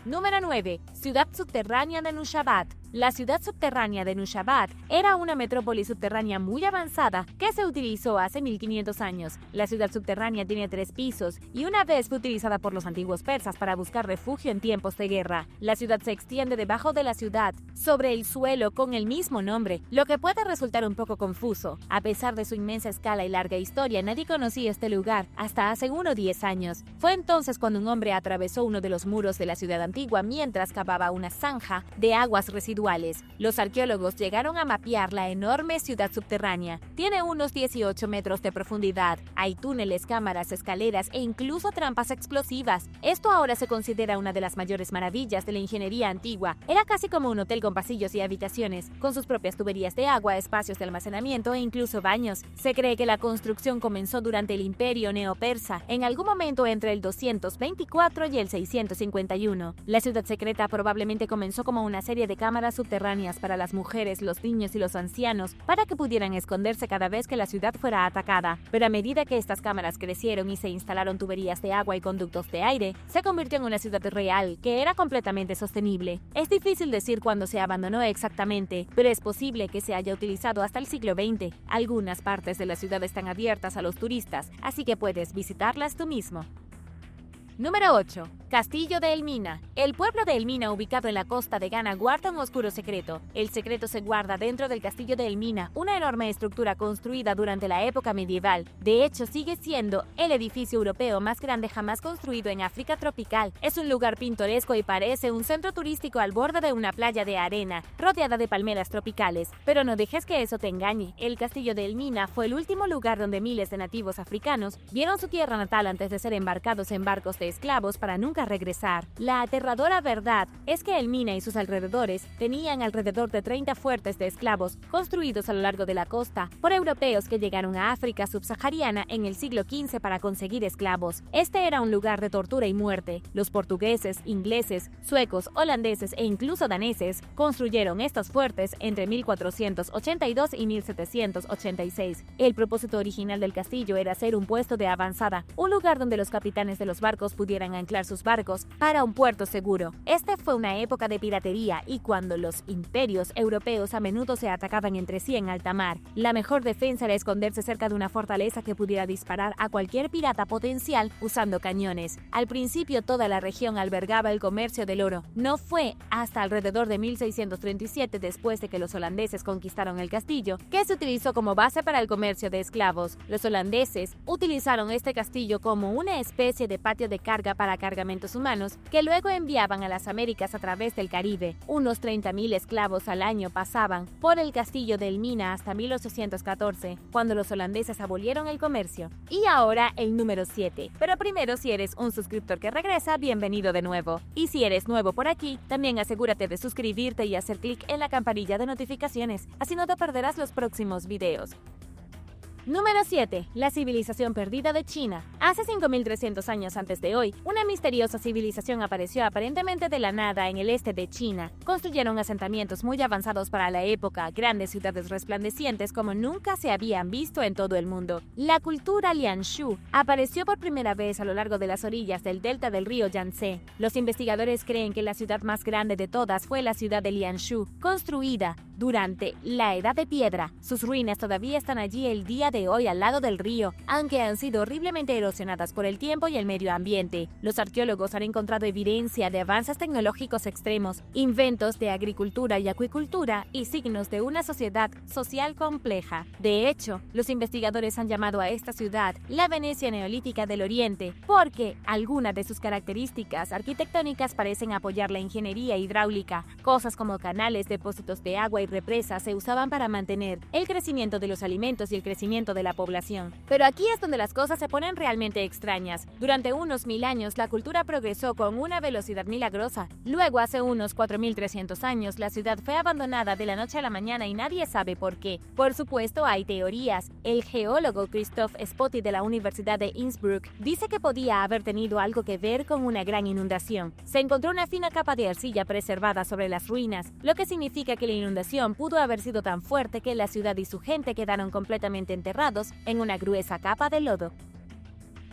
Número 9. Ciudad subterránea de Nushabat. La ciudad subterránea de Nushabat era una metrópoli subterránea muy avanzada que se utilizó hace 1500 años. La ciudad subterránea tiene 3 pisos y una vez fue utilizada por los antiguos persas para buscar refugio en tiempos de guerra. La ciudad se extiende debajo de la ciudad, sobre el suelo con el mismo nombre, lo que puede resultar un poco confuso. A pesar de su inmensa escala y larga historia, nadie conocía este lugar hasta hace unos 10 años. Fue entonces cuando un hombre atravesó uno de los muros de la ciudad antigua mientras cavaba una zanja de aguas residuales individuales. Los arqueólogos llegaron a mapear la enorme ciudad subterránea. Tiene unos 18 metros de profundidad. Hay túneles, cámaras, escaleras e incluso trampas explosivas. Esto ahora se considera una de las mayores maravillas de la ingeniería antigua. Era casi como un hotel con pasillos y habitaciones, con sus propias tuberías de agua, espacios de almacenamiento e incluso baños. Se cree que la construcción comenzó durante el Imperio Neo-Persa, en algún momento entre el 224 y el 651. La ciudad secreta probablemente comenzó como una serie de cámaras subterráneas para las mujeres, los niños y los ancianos, para que pudieran esconderse cada vez que la ciudad fuera atacada. Pero a medida que estas cámaras crecieron y se instalaron tuberías de agua y conductos de aire, se convirtió en una ciudad real que era completamente sostenible. Es difícil decir cuándo se abandonó exactamente, pero es posible que se haya utilizado hasta el siglo XX. Algunas partes de la ciudad están abiertas a los turistas, así que puedes visitarlas tú mismo. Número 8. Castillo de Elmina. El pueblo de Elmina, ubicado en la costa de Ghana, guarda un oscuro secreto. El secreto se guarda dentro del Castillo de Elmina, una enorme estructura construida durante la época medieval. De hecho, sigue siendo el edificio europeo más grande jamás construido en África tropical. Es un lugar pintoresco y parece un centro turístico al borde de una playa de arena, rodeada de palmeras tropicales. Pero no dejes que eso te engañe. El Castillo de Elmina fue el último lugar donde miles de nativos africanos vieron su tierra natal antes de ser embarcados en barcos de esclavos para nunca regresar. La aterradora verdad es que Elmina y sus alrededores tenían alrededor de 30 fuertes de esclavos construidos a lo largo de la costa por europeos que llegaron a África subsahariana en el siglo XV para conseguir esclavos. Este era un lugar de tortura y muerte. Los portugueses, ingleses, suecos, holandeses e incluso daneses construyeron estos fuertes entre 1482 y 1786. El propósito original del castillo era ser un puesto de avanzada, un lugar donde los capitanes de los barcos pudieran anclar sus barcos para un puerto seguro. Este fue una época de piratería y cuando los imperios europeos a menudo se atacaban entre sí en alta mar, la mejor defensa era esconderse cerca de una fortaleza que pudiera disparar a cualquier pirata potencial usando cañones. Al principio toda la región albergaba el comercio del oro. No fue hasta alrededor de 1637, después de que los holandeses conquistaron el castillo, que se utilizó como base para el comercio de esclavos. Los holandeses utilizaron este castillo como una especie de patio de carga para cargamentos humanos que luego enviaban a las Américas a través del Caribe. Unos 30.000 esclavos al año pasaban por el castillo de Elmina hasta 1814, cuando los holandeses abolieron el comercio. Y ahora el número 7. Pero primero, si eres un suscriptor que regresa, bienvenido de nuevo. Y si eres nuevo por aquí, también asegúrate de suscribirte y hacer clic en la campanilla de notificaciones, así no te perderás los próximos videos. Número 7. La civilización perdida de China. Hace 5.300 años antes de hoy, una misteriosa civilización apareció aparentemente de la nada en el este de China. Construyeron asentamientos muy avanzados para la época, grandes ciudades resplandecientes como nunca se habían visto en todo el mundo. La cultura Lianshu apareció por primera vez a lo largo de las orillas del delta del río Yangtze. Los investigadores creen que la ciudad más grande de todas fue la ciudad de Lianshu, construida durante la Edad de Piedra. Sus ruinas todavía están allí el día de hoy al lado del río, aunque han sido horriblemente erosionadas por el tiempo y el medio ambiente. Los arqueólogos han encontrado evidencia de avances tecnológicos extremos, inventos de agricultura y acuicultura y signos de una sociedad social compleja. De hecho, los investigadores han llamado a esta ciudad la Venecia neolítica del Oriente, porque algunas de sus características arquitectónicas parecen apoyar la ingeniería hidráulica. Cosas como canales, depósitos de agua y represas se usaban para mantener el crecimiento de los alimentos y el crecimiento de la población. Pero aquí es donde las cosas se ponen realmente extrañas. Durante unos 1000 años la cultura progresó con una velocidad milagrosa. Luego, hace unos 4300 años, la ciudad fue abandonada de la noche a la mañana y nadie sabe por qué. Por supuesto, hay teorías. El geólogo Christoph Spotty de la Universidad de Innsbruck dice que podía haber tenido algo que ver con una gran inundación. Se encontró una fina capa de arcilla preservada sobre las ruinas, lo que significa que la inundación pudo haber sido tan fuerte que la ciudad y su gente quedaron completamente enterrados en una gruesa capa de lodo.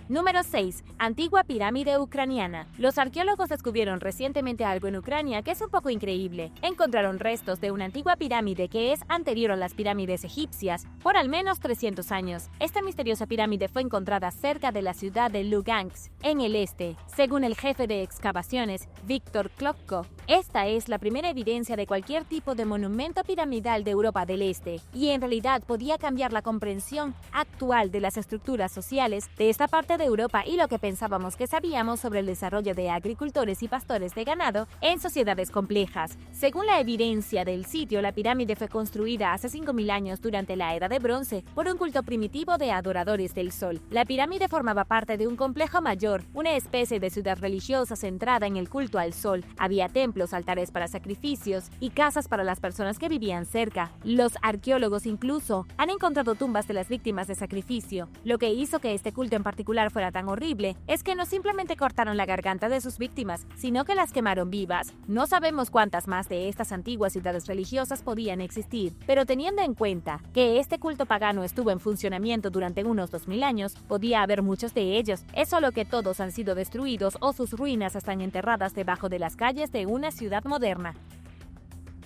Número 6. Antigua pirámide ucraniana. Los arqueólogos descubrieron recientemente algo en Ucrania que es un poco increíble. Encontraron restos de una antigua pirámide que es anterior a las pirámides egipcias por al menos 300 años. Esta misteriosa pirámide fue encontrada cerca de la ciudad de Lugansk, en el este. Según el jefe de excavaciones, Víctor Klopko, esta es la primera evidencia de cualquier tipo de monumento piramidal de Europa del Este, y en realidad podía cambiar la comprensión actual de las estructuras sociales de esta parte norte de Europa y lo que pensábamos que sabíamos sobre el desarrollo de agricultores y pastores de ganado en sociedades complejas. Según la evidencia del sitio, la pirámide fue construida hace 5.000 años durante la Edad de Bronce por un culto primitivo de adoradores del sol. La pirámide formaba parte de un complejo mayor, una especie de ciudad religiosa centrada en el culto al sol. Había templos, altares para sacrificios y casas para las personas que vivían cerca. Los arqueólogos incluso han encontrado tumbas de las víctimas de sacrificio. Lo que hizo que este culto en particular fuera tan horrible es que no simplemente cortaron la garganta de sus víctimas, sino que las quemaron vivas. No sabemos cuántas más de estas antiguas ciudades religiosas podían existir, pero teniendo en cuenta que este culto pagano estuvo en funcionamiento durante unos 2000 años, podía haber muchos de ellos. Es solo que todos han sido destruidos o sus ruinas están enterradas debajo de las calles de una ciudad moderna.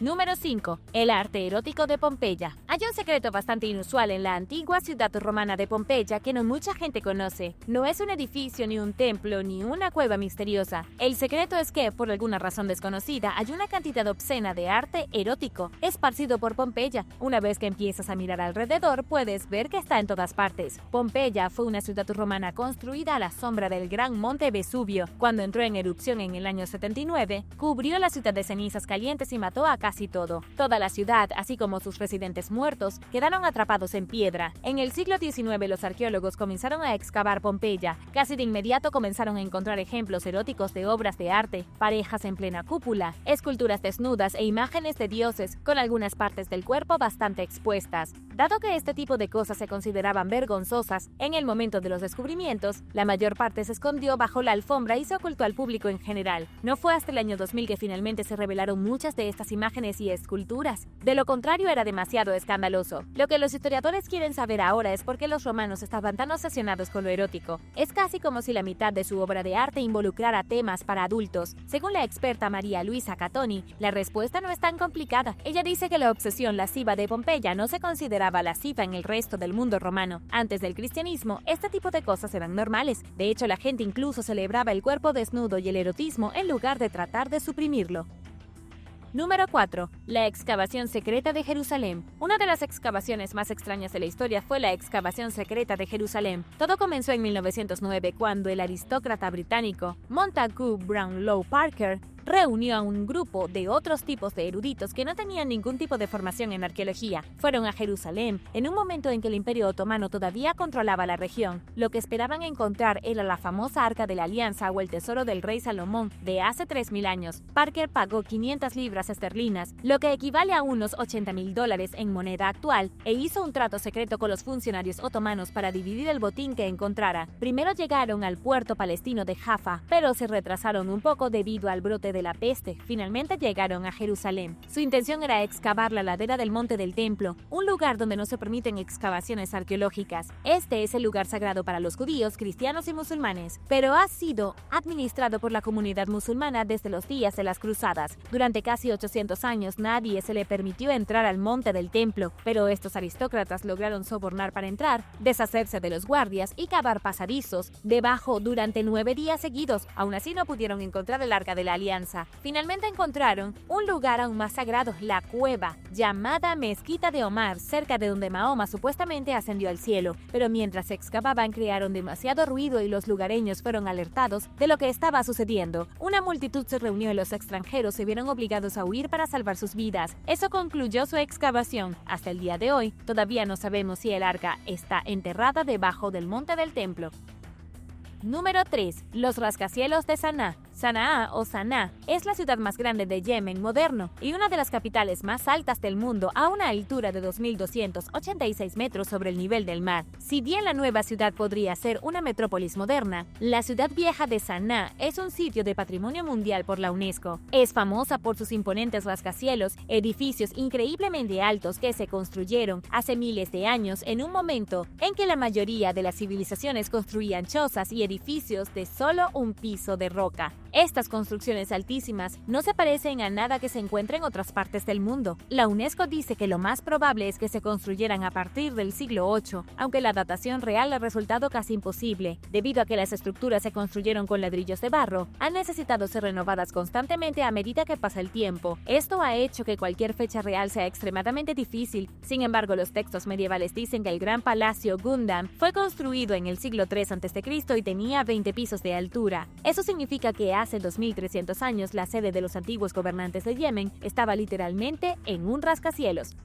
Número 5. El arte erótico de Pompeya. Hay un secreto bastante inusual en la antigua ciudad romana de Pompeya que no mucha gente conoce. No es un edificio, ni un templo, ni una cueva misteriosa. El secreto es que, por alguna razón desconocida, hay una cantidad obscena de arte erótico esparcido por Pompeya. Una vez que empiezas a mirar alrededor, puedes ver que está en todas partes. Pompeya fue una ciudad romana construida a la sombra del gran monte Vesubio. Cuando entró en erupción en el año 79, cubrió la ciudad de cenizas calientes y mató a casi todo. Toda la ciudad, así como sus residentes muertos, quedaron atrapados en piedra. En el siglo XIX, los arqueólogos comenzaron a excavar Pompeya. Casi de inmediato comenzaron a encontrar ejemplos eróticos de obras de arte, parejas en plena cúpula, esculturas desnudas e imágenes de dioses, con algunas partes del cuerpo bastante expuestas. Dado que este tipo de cosas se consideraban vergonzosas en el momento de los descubrimientos, la mayor parte se escondió bajo la alfombra y se ocultó al público en general. No fue hasta el año 2000 que finalmente se revelaron muchas de estas imágenes y esculturas. De lo contrario, era demasiado escandaloso. Lo que los historiadores quieren saber ahora es por qué los romanos estaban tan obsesionados con lo erótico. Es casi como si la mitad de su obra de arte involucrara temas para adultos. Según la experta María Luisa Catoni, la respuesta no es tan complicada. Ella dice que la obsesión lasciva de Pompeya no se consideraba lasciva en el resto del mundo romano. Antes del cristianismo, este tipo de cosas eran normales. De hecho, la gente incluso celebraba el cuerpo desnudo y el erotismo en lugar de tratar de suprimirlo. Número 4. La excavación secreta de Jerusalén. Una de las excavaciones más extrañas de la historia fue la excavación secreta de Jerusalén. Todo comenzó en 1909 cuando el aristócrata británico Montagu Brownlow Parker reunió a un grupo de otros tipos de eruditos que no tenían ningún tipo de formación en arqueología. Fueron a Jerusalén en un momento en que el Imperio Otomano todavía controlaba la región. Lo que esperaban encontrar era la famosa Arca de la Alianza o el tesoro del rey Salomón de hace 3000 años. Parker pagó 500 libras esterlinas, lo que equivale a unos $80.000 en moneda actual, e hizo un trato secreto con los funcionarios otomanos para dividir el botín que encontrara. Primero llegaron al puerto palestino de Jaffa, pero se retrasaron un poco debido al brote de la peste. Finalmente llegaron a Jerusalén. Su intención era excavar la ladera del Monte del Templo, un lugar donde no se permiten excavaciones arqueológicas. Este es el lugar sagrado para los judíos, cristianos y musulmanes, pero ha sido administrado por la comunidad musulmana desde los días de las cruzadas. Durante casi 800 años nadie se le permitió entrar al Monte del Templo, pero estos aristócratas lograron sobornar para entrar, deshacerse de los guardias y cavar pasadizos debajo durante 9 días seguidos. Aún así no pudieron encontrar el Arca de la Alianza. Finalmente encontraron un lugar aún más sagrado, la cueva, llamada Mezquita de Omar, cerca de donde Mahoma supuestamente ascendió al cielo. Pero mientras excavaban crearon demasiado ruido y los lugareños fueron alertados de lo que estaba sucediendo. Una multitud se reunió y los extranjeros se vieron obligados a huir para salvar sus vidas. Eso concluyó su excavación. Hasta el día de hoy, todavía no sabemos si el arca está enterrada debajo del Monte del Templo. Número 3. Los rascacielos de Saná. Sanaa o Saná es la ciudad más grande de Yemen moderno y una de las capitales más altas del mundo, a una altura de 2.286 metros sobre el nivel del mar. Si bien la nueva ciudad podría ser una metrópolis moderna, la ciudad vieja de Saná es un sitio de patrimonio mundial por la UNESCO. Es famosa por sus imponentes rascacielos, edificios increíblemente altos que se construyeron hace miles de años en un momento en que la mayoría de las civilizaciones construían chozas y edificios de solo un piso de roca. Estas construcciones altísimas no se parecen a nada que se encuentre en otras partes del mundo. La UNESCO dice que lo más probable es que se construyeran a partir del siglo VIII, aunque la datación real ha resultado casi imposible. Debido a que las estructuras se construyeron con ladrillos de barro, han necesitado ser renovadas constantemente a medida que pasa el tiempo. Esto ha hecho que cualquier fecha real sea extremadamente difícil. Sin embargo, los textos medievales dicen que el gran palacio Gundam fue construido en el siglo III a.C. y tenía 20 pisos de altura. Eso significa que hace 2300 años la sede de los antiguos gobernantes de Yemen estaba literalmente en un rascacielos.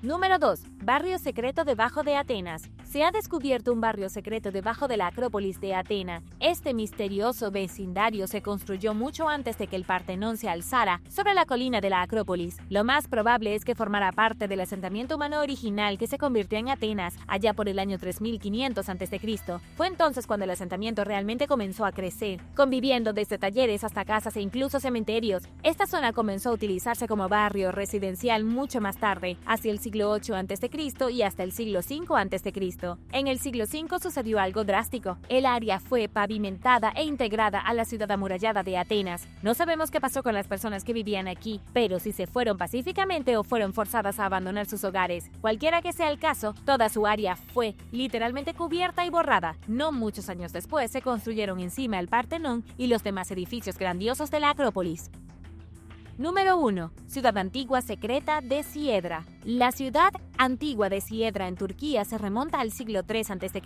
Número 2. Barrio secreto debajo de Atenas. Se ha descubierto un barrio secreto debajo de la Acrópolis de Atenas. Este misterioso vecindario se construyó mucho antes de que el Partenón se alzara sobre la colina de la Acrópolis. Lo más probable es que formara parte del asentamiento humano original que se convirtió en Atenas allá por el año 3500 a.C. Fue entonces cuando el asentamiento realmente comenzó a crecer, conviviendo desde talleres hasta casas e incluso cementerios. Esta zona comenzó a utilizarse como barrio residencial mucho más tarde, hacia el siglo VIII a.C. y hasta el siglo V a.C. En el siglo V sucedió algo drástico. El área fue pavimentada e integrada a la ciudad amurallada de Atenas. No sabemos qué pasó con las personas que vivían aquí, pero si se fueron pacíficamente o fueron forzadas a abandonar sus hogares. Cualquiera que sea el caso, toda su área fue literalmente cubierta y borrada. No muchos años después se construyeron encima el Partenón y los demás edificios grandiosos de la Acrópolis. Número 1. Ciudad antigua secreta de Siedra. La ciudad antigua de Siedra en Turquía se remonta al siglo III a.C.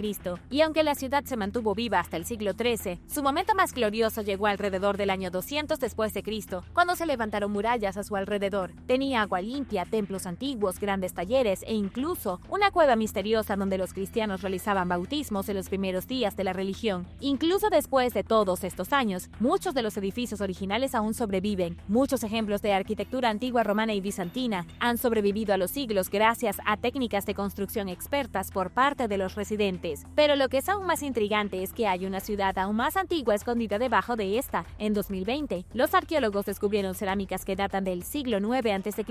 y aunque la ciudad se mantuvo viva hasta el siglo XIII, su momento más glorioso llegó alrededor del año 200 después de Cristo, cuando se levantaron murallas a su alrededor. Tenía agua limpia, templos antiguos, grandes talleres e incluso una cueva misteriosa donde los cristianos realizaban bautismos en los primeros días de la religión. Incluso después de todos estos años, muchos de los edificios originales aún sobreviven. Muchos ejemplos de arquitectura antigua romana y bizantina han sobrevivido a los siglos gracias a técnicas de construcción expertas por parte de los residentes. Pero lo que es aún más intrigante es que hay una ciudad aún más antigua escondida debajo de esta. En 2020, los arqueólogos descubrieron cerámicas que datan del siglo IX a.C.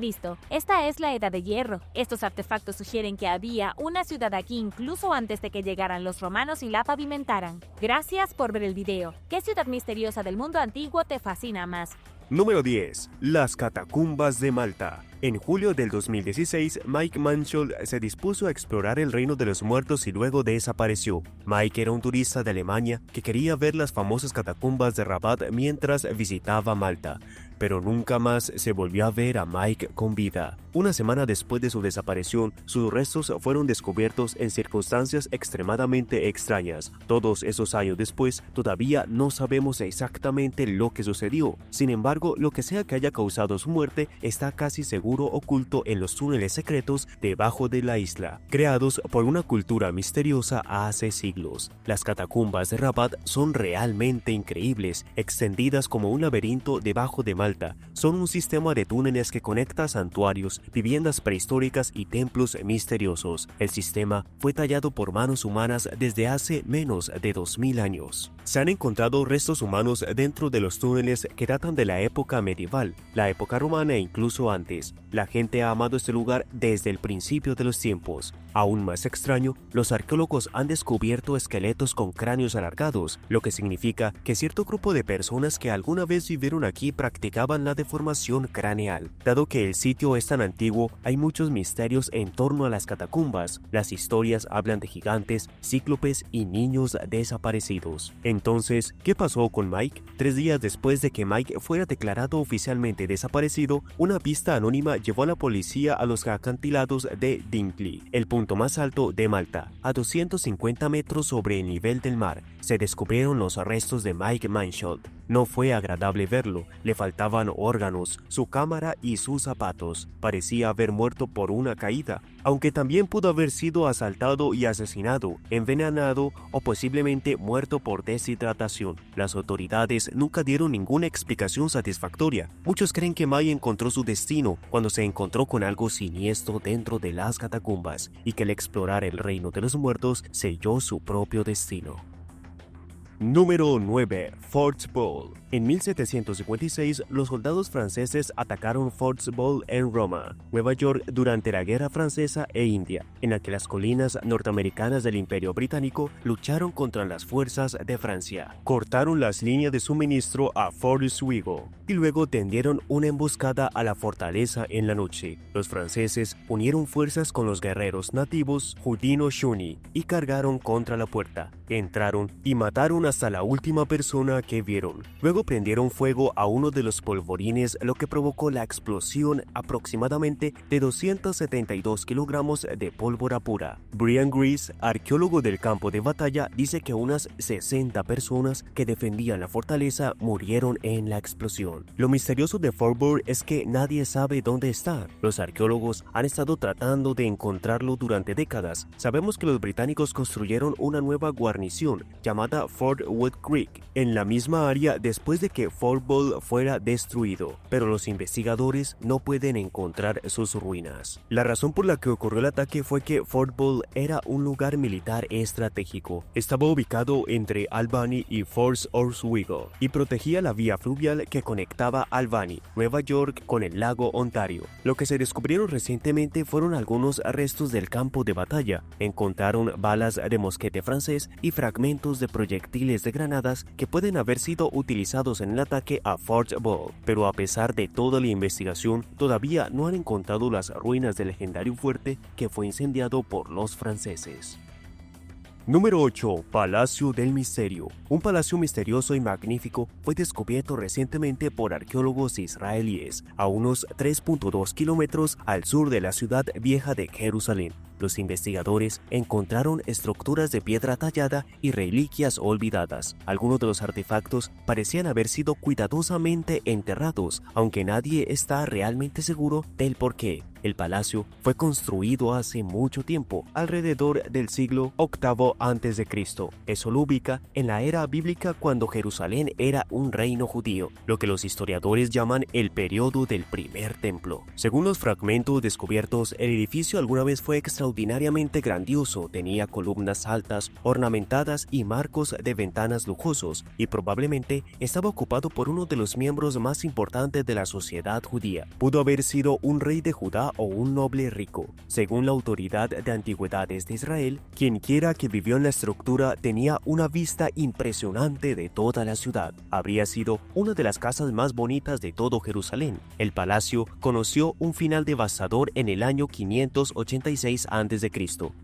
Esta es la Edad de Hierro. Estos artefactos sugieren que había una ciudad aquí incluso antes de que llegaran los romanos y la pavimentaran. Gracias por ver el video. ¿Qué ciudad misteriosa del mundo antiguo te fascina más? Número 10. Las catacumbas de Malta. En julio del 2016, Mike Mansholt se dispuso a explorar el reino de los muertos y luego desapareció. Mike era un turista de Alemania que quería ver las famosas catacumbas de Rabat mientras visitaba Malta, pero nunca más se volvió a ver a Mike con vida. Una semana después de su desaparición, sus restos fueron descubiertos en circunstancias extremadamente extrañas. Todos esos años después, todavía no sabemos exactamente lo que sucedió. Sin embargo, lo que sea que haya causado su muerte está casi seguro oculto en los túneles secretos debajo de la isla, creados por una cultura misteriosa hace siglos. Las catacumbas de Rabat son realmente increíbles, extendidas como un laberinto debajo de Malta. Son un sistema de túneles que conecta santuarios, viviendas prehistóricas y templos misteriosos. El sistema fue tallado por manos humanas desde hace menos de 2000 años. Se han encontrado restos humanos dentro de los túneles que datan de la época medieval, la época romana e incluso antes. La gente ha amado este lugar desde el principio de los tiempos. Aún más extraño, los arqueólogos han descubierto esqueletos con cráneos alargados, lo que significa que cierto grupo de personas que alguna vez vivieron aquí practicaban la deformación craneal. Dado que el sitio es tan antiguo, hay muchos misterios en torno a las catacumbas. Las historias hablan de gigantes, cíclopes y niños desaparecidos. Entonces, ¿qué pasó con Mike? 3 días después de que Mike fuera declarado oficialmente desaparecido, una pista anónima llevó a la policía a los acantilados de Dingley, el punto más alto de Malta, a 250 metros sobre el nivel del mar. Se descubrieron los restos de Mike Mansholt. No fue agradable verlo, le faltaban órganos, su cámara y sus zapatos. Parecía haber muerto por una caída, aunque también pudo haber sido asaltado y asesinado, envenenado o posiblemente muerto por deshidratación. Las autoridades nunca dieron ninguna explicación satisfactoria. Muchos creen que Mike encontró su destino cuando se encontró con algo siniestro dentro de las catacumbas y que al explorar el reino de los muertos selló su propio destino. Número 9. Fort Bull. En 1756, los soldados franceses atacaron Fort Bull en Roma, Nueva York, durante la Guerra Francesa e India, en la que las colinas norteamericanas del Imperio Británico lucharon contra las fuerzas de Francia. Cortaron las líneas de suministro a Fort Oswego y luego tendieron una emboscada a la fortaleza en la noche. Los franceses unieron fuerzas con los guerreros nativos Haudenosaunee y cargaron contra la puerta. Entraron y mataron hasta la última persona que vieron. Luego prendieron fuego a uno de los polvorines, lo que provocó la explosión aproximadamente de 272 kilogramos de pólvora pura. Brian Grease, arqueólogo del campo de batalla, dice que unas 60 personas que defendían la fortaleza murieron en la explosión. Lo misterioso de Fort Bull es que nadie sabe dónde está. Los arqueólogos han estado tratando de encontrarlo durante décadas. Sabemos que los británicos construyeron una nueva guarnición llamada Fort Wood Creek en la misma área después de que Fort Bull fuera destruido, pero los investigadores no pueden encontrar sus ruinas. La razón por la que ocurrió el ataque fue que Fort Bull era un lugar militar estratégico. Estaba ubicado entre Albany y Fort Oswego y protegía la vía fluvial que conectaba Albany, Nueva York, con el lago Ontario. Lo que se descubrieron recientemente fueron algunos restos del campo de batalla. Encontraron balas de mosquete francés y fragmentos de proyectiles de granadas que pueden haber sido utilizados en el ataque a Fort Bull, pero a pesar de toda la investigación, todavía no han encontrado las ruinas del legendario fuerte que fue incendiado por los franceses. Número 8. Palacio del Misterio. Un palacio misterioso y magnífico fue descubierto recientemente por arqueólogos israelíes a unos 3.2 kilómetros al sur de la ciudad vieja de Jerusalén. Los investigadores encontraron estructuras de piedra tallada y reliquias olvidadas. Algunos de los artefactos parecían haber sido cuidadosamente enterrados, aunque nadie está realmente seguro del porqué. El palacio fue construido hace mucho tiempo, alrededor del siglo VIII a.C. Eso lo ubica en la era bíblica cuando Jerusalén era un reino judío, lo que los historiadores llaman el periodo del primer templo. Según los fragmentos descubiertos, el edificio alguna vez fue extraordinariamente grandioso, tenía columnas altas, ornamentadas y marcos de ventanas lujosos, y probablemente estaba ocupado por uno de los miembros más importantes de la sociedad judía. Pudo haber sido un rey de Judá o un noble rico. Según la Autoridad de Antigüedades de Israel, quienquiera que vivió en la estructura tenía una vista impresionante de toda la ciudad. Habría sido una de las casas más bonitas de todo Jerusalén. El palacio conoció un final devastador en el año 586 a.C.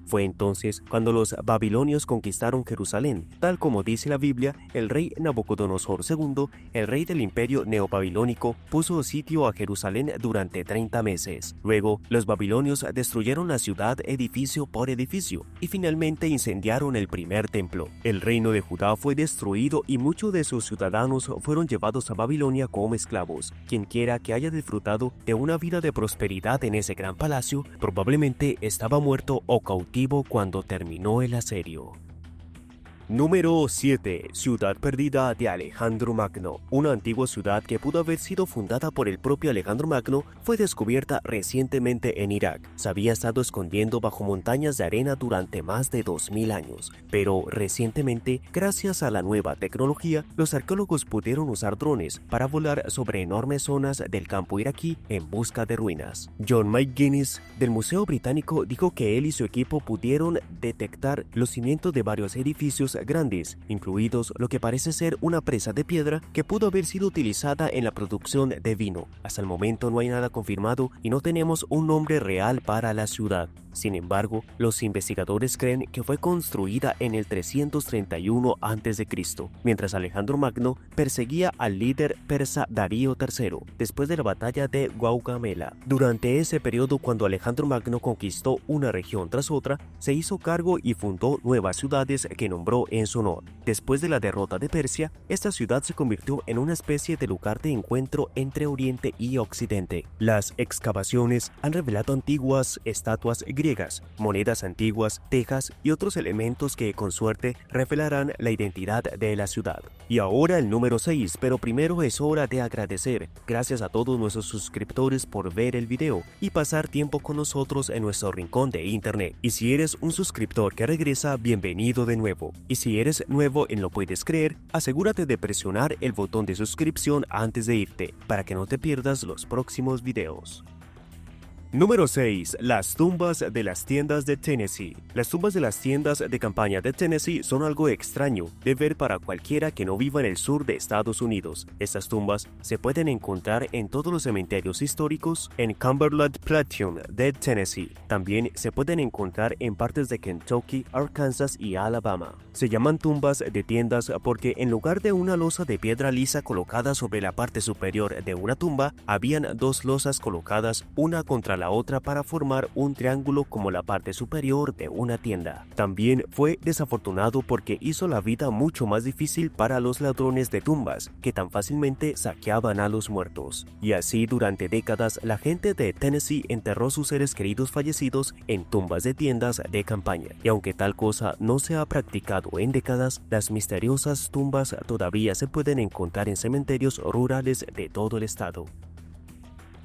Fue entonces cuando los babilonios conquistaron Jerusalén. Tal como dice la Biblia, el rey Nabucodonosor II, el rey del imperio neobabilónico, puso sitio a Jerusalén durante 30 meses. Luego, los babilonios destruyeron la ciudad edificio por edificio y finalmente incendiaron el primer templo. El reino de Judá fue destruido y muchos de sus ciudadanos fueron llevados a Babilonia como esclavos. Quienquiera que haya disfrutado de una vida de prosperidad en ese gran palacio probablemente estaba muerto o cautivo cuando terminó el asedio. Número 7. Ciudad perdida de Alejandro Magno. Una antigua ciudad que pudo haber sido fundada por el propio Alejandro Magno fue descubierta recientemente en Irak. Se había estado escondiendo bajo montañas de arena durante más de 2000 años, pero recientemente, gracias a la nueva tecnología, los arqueólogos pudieron usar drones para volar sobre enormes zonas del campo iraquí en busca de ruinas. John McGuinness, del Museo Británico, dijo que él y su equipo pudieron detectar los cimientos de varios edificios grandes, incluidos lo que parece ser una presa de piedra que pudo haber sido utilizada en la producción de vino. Hasta el momento no hay nada confirmado y no tenemos un nombre real para la ciudad. Sin embargo, los investigadores creen que fue construida en el 331 a.C., mientras Alejandro Magno perseguía al líder persa Darío III después de la batalla de Gaugamela. Durante ese periodo, cuando Alejandro Magno conquistó una región tras otra, se hizo cargo y fundó nuevas ciudades que nombró en su honor. Después de la derrota de Persia, esta ciudad se convirtió en una especie de lugar de encuentro entre Oriente y Occidente. Las excavaciones han revelado antiguas estatuas griegas, monedas antiguas, tejas y otros elementos que con suerte revelarán la identidad de la ciudad. Y ahora el número 6, pero primero es hora de agradecer. Gracias a todos nuestros suscriptores por ver el video y pasar tiempo con nosotros en nuestro rincón de internet. Y si eres un suscriptor que regresa, bienvenido de nuevo. Y si eres nuevo en Lo Puedes Creer, asegúrate de presionar el botón de suscripción antes de irte, para que no te pierdas los próximos videos. Número 6. Las tumbas de las tiendas de Tennessee. Las tumbas de las tiendas de campaña de Tennessee son algo extraño de ver para cualquiera que no viva en el sur de Estados Unidos. Estas tumbas se pueden encontrar en todos los cementerios históricos en Cumberland Plateau de Tennessee. También se pueden encontrar en partes de Kentucky, Arkansas y Alabama. Se llaman tumbas de tiendas porque en lugar de una losa de piedra lisa colocada sobre la parte superior de una tumba, habían dos losas colocadas una contra la otra para formar un triángulo como la parte superior de una tienda. También fue desafortunado porque hizo la vida mucho más difícil para los ladrones de tumbas, que tan fácilmente saqueaban a los muertos. Y así durante décadas la gente de Tennessee enterró sus seres queridos fallecidos en tumbas de tiendas de campaña. Y aunque tal cosa no se ha practicado en décadas, las misteriosas tumbas todavía se pueden encontrar en cementerios rurales de todo el estado.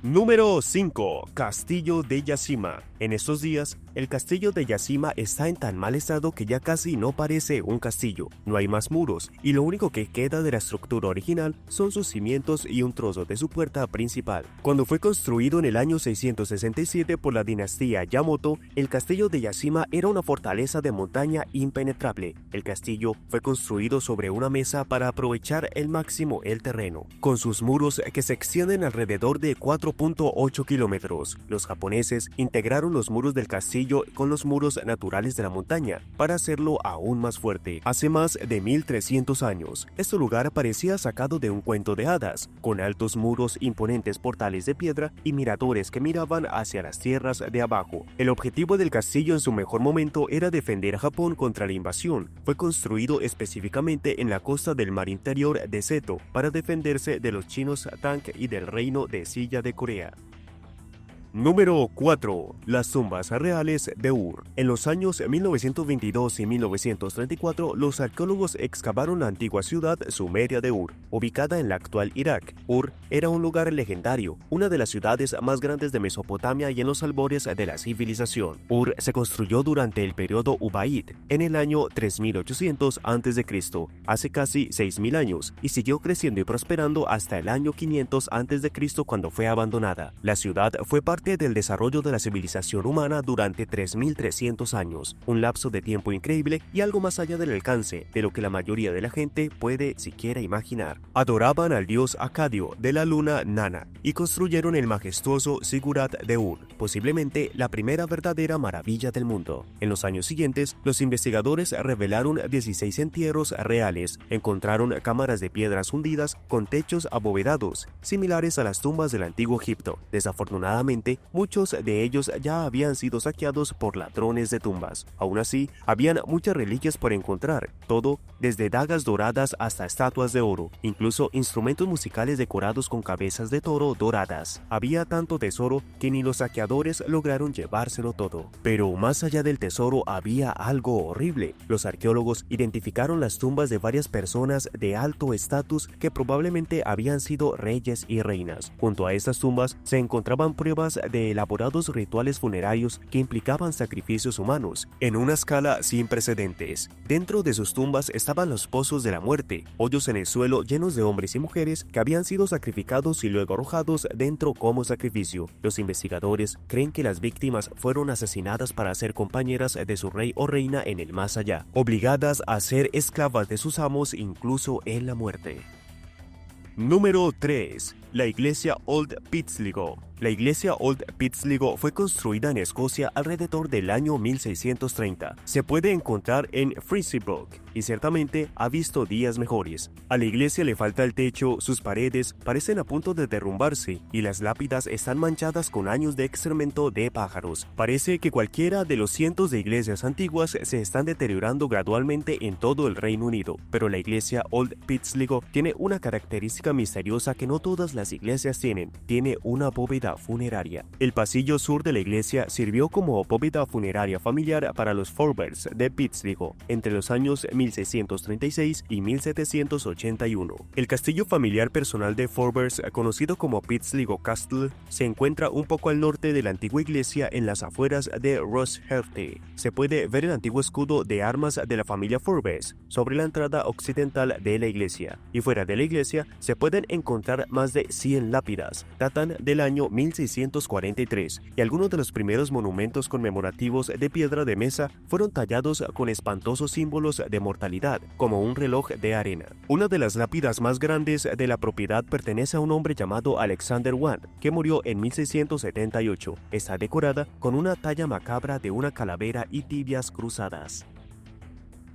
Número 5. Castillo de Yashima. En estos días, el castillo de Yashima está en tan mal estado que ya casi no parece un castillo. No hay más muros, y lo único que queda de la estructura original son sus cimientos y un trozo de su puerta principal. Cuando fue construido en el año 667 por la dinastía Yamato, el castillo de Yashima era una fortaleza de montaña impenetrable. El castillo fue construido sobre una mesa para aprovechar al máximo el terreno, con sus muros que se extienden alrededor de 4.8 kilómetros. Los japoneses integraron los muros del castillo con los muros naturales de la montaña para hacerlo aún más fuerte. Hace más de 1300 años, este lugar parecía sacado de un cuento de hadas, con altos muros, imponentes portales de piedra y miradores que miraban hacia las tierras de abajo. El objetivo del castillo en su mejor momento era defender a Japón contra la invasión. Fue construido específicamente en la costa del mar interior de Seto para defenderse de los chinos Tang y del reino de Silla de Corea. Número 4. Las tumbas reales de Ur. En los años 1922 y 1934, los arqueólogos excavaron la antigua ciudad sumeria de Ur, ubicada en la actual Irak. Ur era un lugar legendario, una de las ciudades más grandes de Mesopotamia y en los albores de la civilización. Ur se construyó durante el periodo Ubaid, en el año 3800 a.C., hace casi 6000 años, y siguió creciendo y prosperando hasta el año 500 a.C. cuando fue abandonada. La ciudad fue parte del desarrollo de la civilización humana durante 3300 años, un lapso de tiempo increíble y algo más allá del alcance de lo que la mayoría de la gente puede siquiera imaginar. Adoraban al dios acadio de la luna Nana y construyeron el majestuoso Zigurat de Ur, posiblemente la primera verdadera maravilla del mundo. En los años siguientes, los investigadores revelaron 16 entierros reales, encontraron cámaras de piedras hundidas con techos abovedados, similares a las tumbas del antiguo Egipto. Desafortunadamente, muchos de ellos ya habían sido saqueados por ladrones de tumbas. Aún así, habían muchas reliquias por encontrar, todo desde dagas doradas hasta estatuas de oro, incluso instrumentos musicales decorados con cabezas de toro doradas. Había tanto tesoro que ni los saqueadores lograron llevárselo todo. Pero más allá del tesoro había algo horrible. Los arqueólogos identificaron las tumbas de varias personas de alto estatus que probablemente habían sido reyes y reinas. Junto a estas tumbas se encontraban pruebas de elaborados rituales funerarios que implicaban sacrificios humanos en una escala sin precedentes. Dentro de sus tumbas estaban los pozos de la muerte, hoyos en el suelo llenos de hombres y mujeres que habían sido sacrificados y luego arrojados dentro como sacrificio. Los investigadores creen que las víctimas fueron asesinadas para ser compañeras de su rey o reina en el más allá, obligadas a ser esclavas de sus amos incluso en la muerte. Número 3. La iglesia Old Pitsligo. La iglesia Old Pitsligo fue construida en Escocia alrededor del año 1630. Se puede encontrar en Fraserburgh y ciertamente ha visto días mejores. A la iglesia le falta el techo, sus paredes parecen a punto de derrumbarse y las lápidas están manchadas con años de excremento de pájaros. Parece que cualquiera de los cientos de iglesias antiguas se están deteriorando gradualmente en todo el Reino Unido, pero la iglesia Old Pitsligo tiene una característica misteriosa que no todas las las iglesias tiene una bóveda funeraria. El pasillo sur de la iglesia sirvió como bóveda funeraria familiar para los Forbes de Pitsligo entre los años 1636 y 1781. El castillo familiar personal de Forbes, conocido como Pitsligo Castle, se encuentra un poco al norte de la antigua iglesia en las afueras de Rossherte. Se puede ver el antiguo escudo de armas de la familia Forbes sobre la entrada occidental de la iglesia, y fuera de la iglesia se pueden encontrar más de 100 lápidas, datan del año 1643, y algunos de los primeros monumentos conmemorativos de piedra de mesa fueron tallados con espantosos símbolos de mortalidad, como un reloj de arena. Una de las lápidas más grandes de la propiedad pertenece a un hombre llamado Alexander I, que murió en 1678. Está decorada con una talla macabra de una calavera y tibias cruzadas.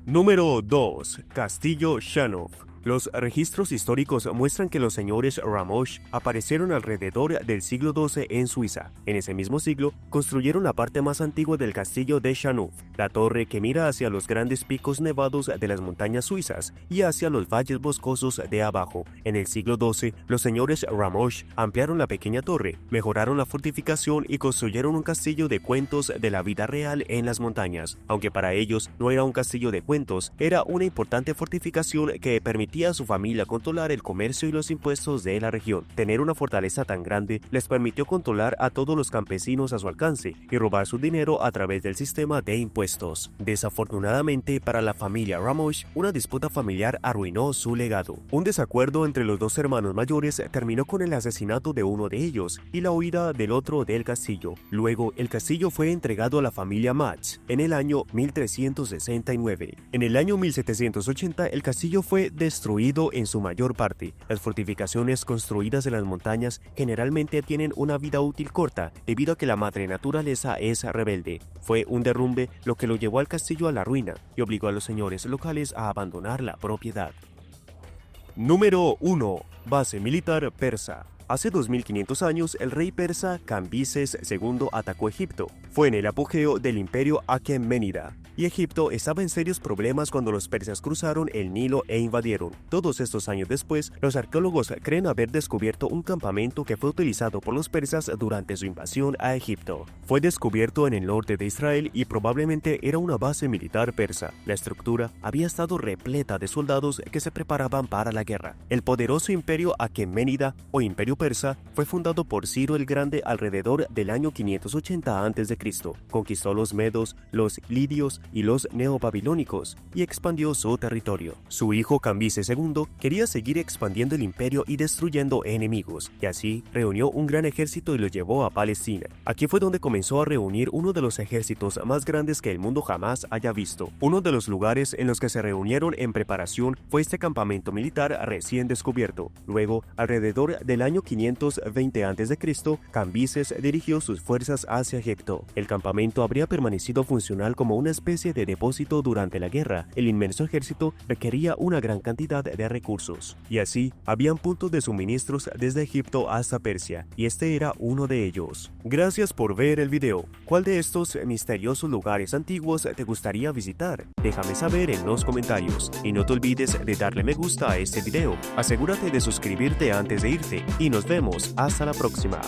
Número 2. Castillo Shanov. Los registros históricos muestran que los señores Ramosh aparecieron alrededor del siglo XII en Suiza. En ese mismo siglo, construyeron la parte más antigua del castillo de Shanov, la torre que mira hacia los grandes picos nevados de las montañas suizas y hacia los valles boscosos de abajo. En el siglo XII, los señores Ramosh ampliaron la pequeña torre, mejoraron la fortificación y construyeron un castillo de cuentos de la vida real en las montañas. Aunque para ellos no era un castillo de cuentos, era una importante fortificación que permitía a su familia controlar el comercio y los impuestos de la región. Tener una fortaleza tan grande les permitió controlar a todos los campesinos a su alcance y robar su dinero a través del sistema de impuestos. Desafortunadamente para la familia Ramosh, una disputa familiar arruinó su legado. Un desacuerdo entre los dos hermanos mayores terminó con el asesinato de uno de ellos y la huida del otro del castillo. Luego, el castillo fue entregado a la familia Matz en el año 1369. En el año 1780, el castillo fue destruido en su mayor parte. Las fortificaciones construidas en las montañas generalmente tienen una vida útil corta debido a que la madre naturaleza es rebelde. Fue un derrumbe lo que lo llevó al castillo a la ruina y obligó a los señores locales a abandonar la propiedad. Número 1. Base militar persa. Hace 2500 años, el rey persa Cambises II atacó Egipto. Fue en el apogeo del imperio aqueménida, y Egipto estaba en serios problemas cuando los persas cruzaron el Nilo e invadieron. Todos estos años después, los arqueólogos creen haber descubierto un campamento que fue utilizado por los persas durante su invasión a Egipto. Fue descubierto en el norte de Israel y probablemente era una base militar persa. La estructura había estado repleta de soldados que se preparaban para la guerra. El poderoso imperio aqueménida o imperio persa fue fundado por Ciro el Grande alrededor del año 580 a.C. Conquistó los medos, los lidios y los neobabilónicos y expandió su territorio. Su hijo Cambises II quería seguir expandiendo el imperio y destruyendo enemigos, y así reunió un gran ejército y lo llevó a Palestina. Aquí fue donde comenzó a reunir uno de los ejércitos más grandes que el mundo jamás haya visto. Uno de los lugares en los que se reunieron en preparación fue este campamento militar recién descubierto. Luego, alrededor del año 520 a.C., Cambises dirigió sus fuerzas hacia Egipto. El campamento habría permanecido funcional como una especie de depósito durante la guerra. El inmenso ejército requería una gran cantidad de recursos, y así habían puntos de suministros desde Egipto hasta Persia, y este era uno de ellos. Gracias por ver el video. ¿Cuál de estos misteriosos lugares antiguos te gustaría visitar? Déjame saber en los comentarios, y no te olvides de darle me gusta a este video. Asegúrate de suscribirte antes de irte, y nos vemos hasta la próxima.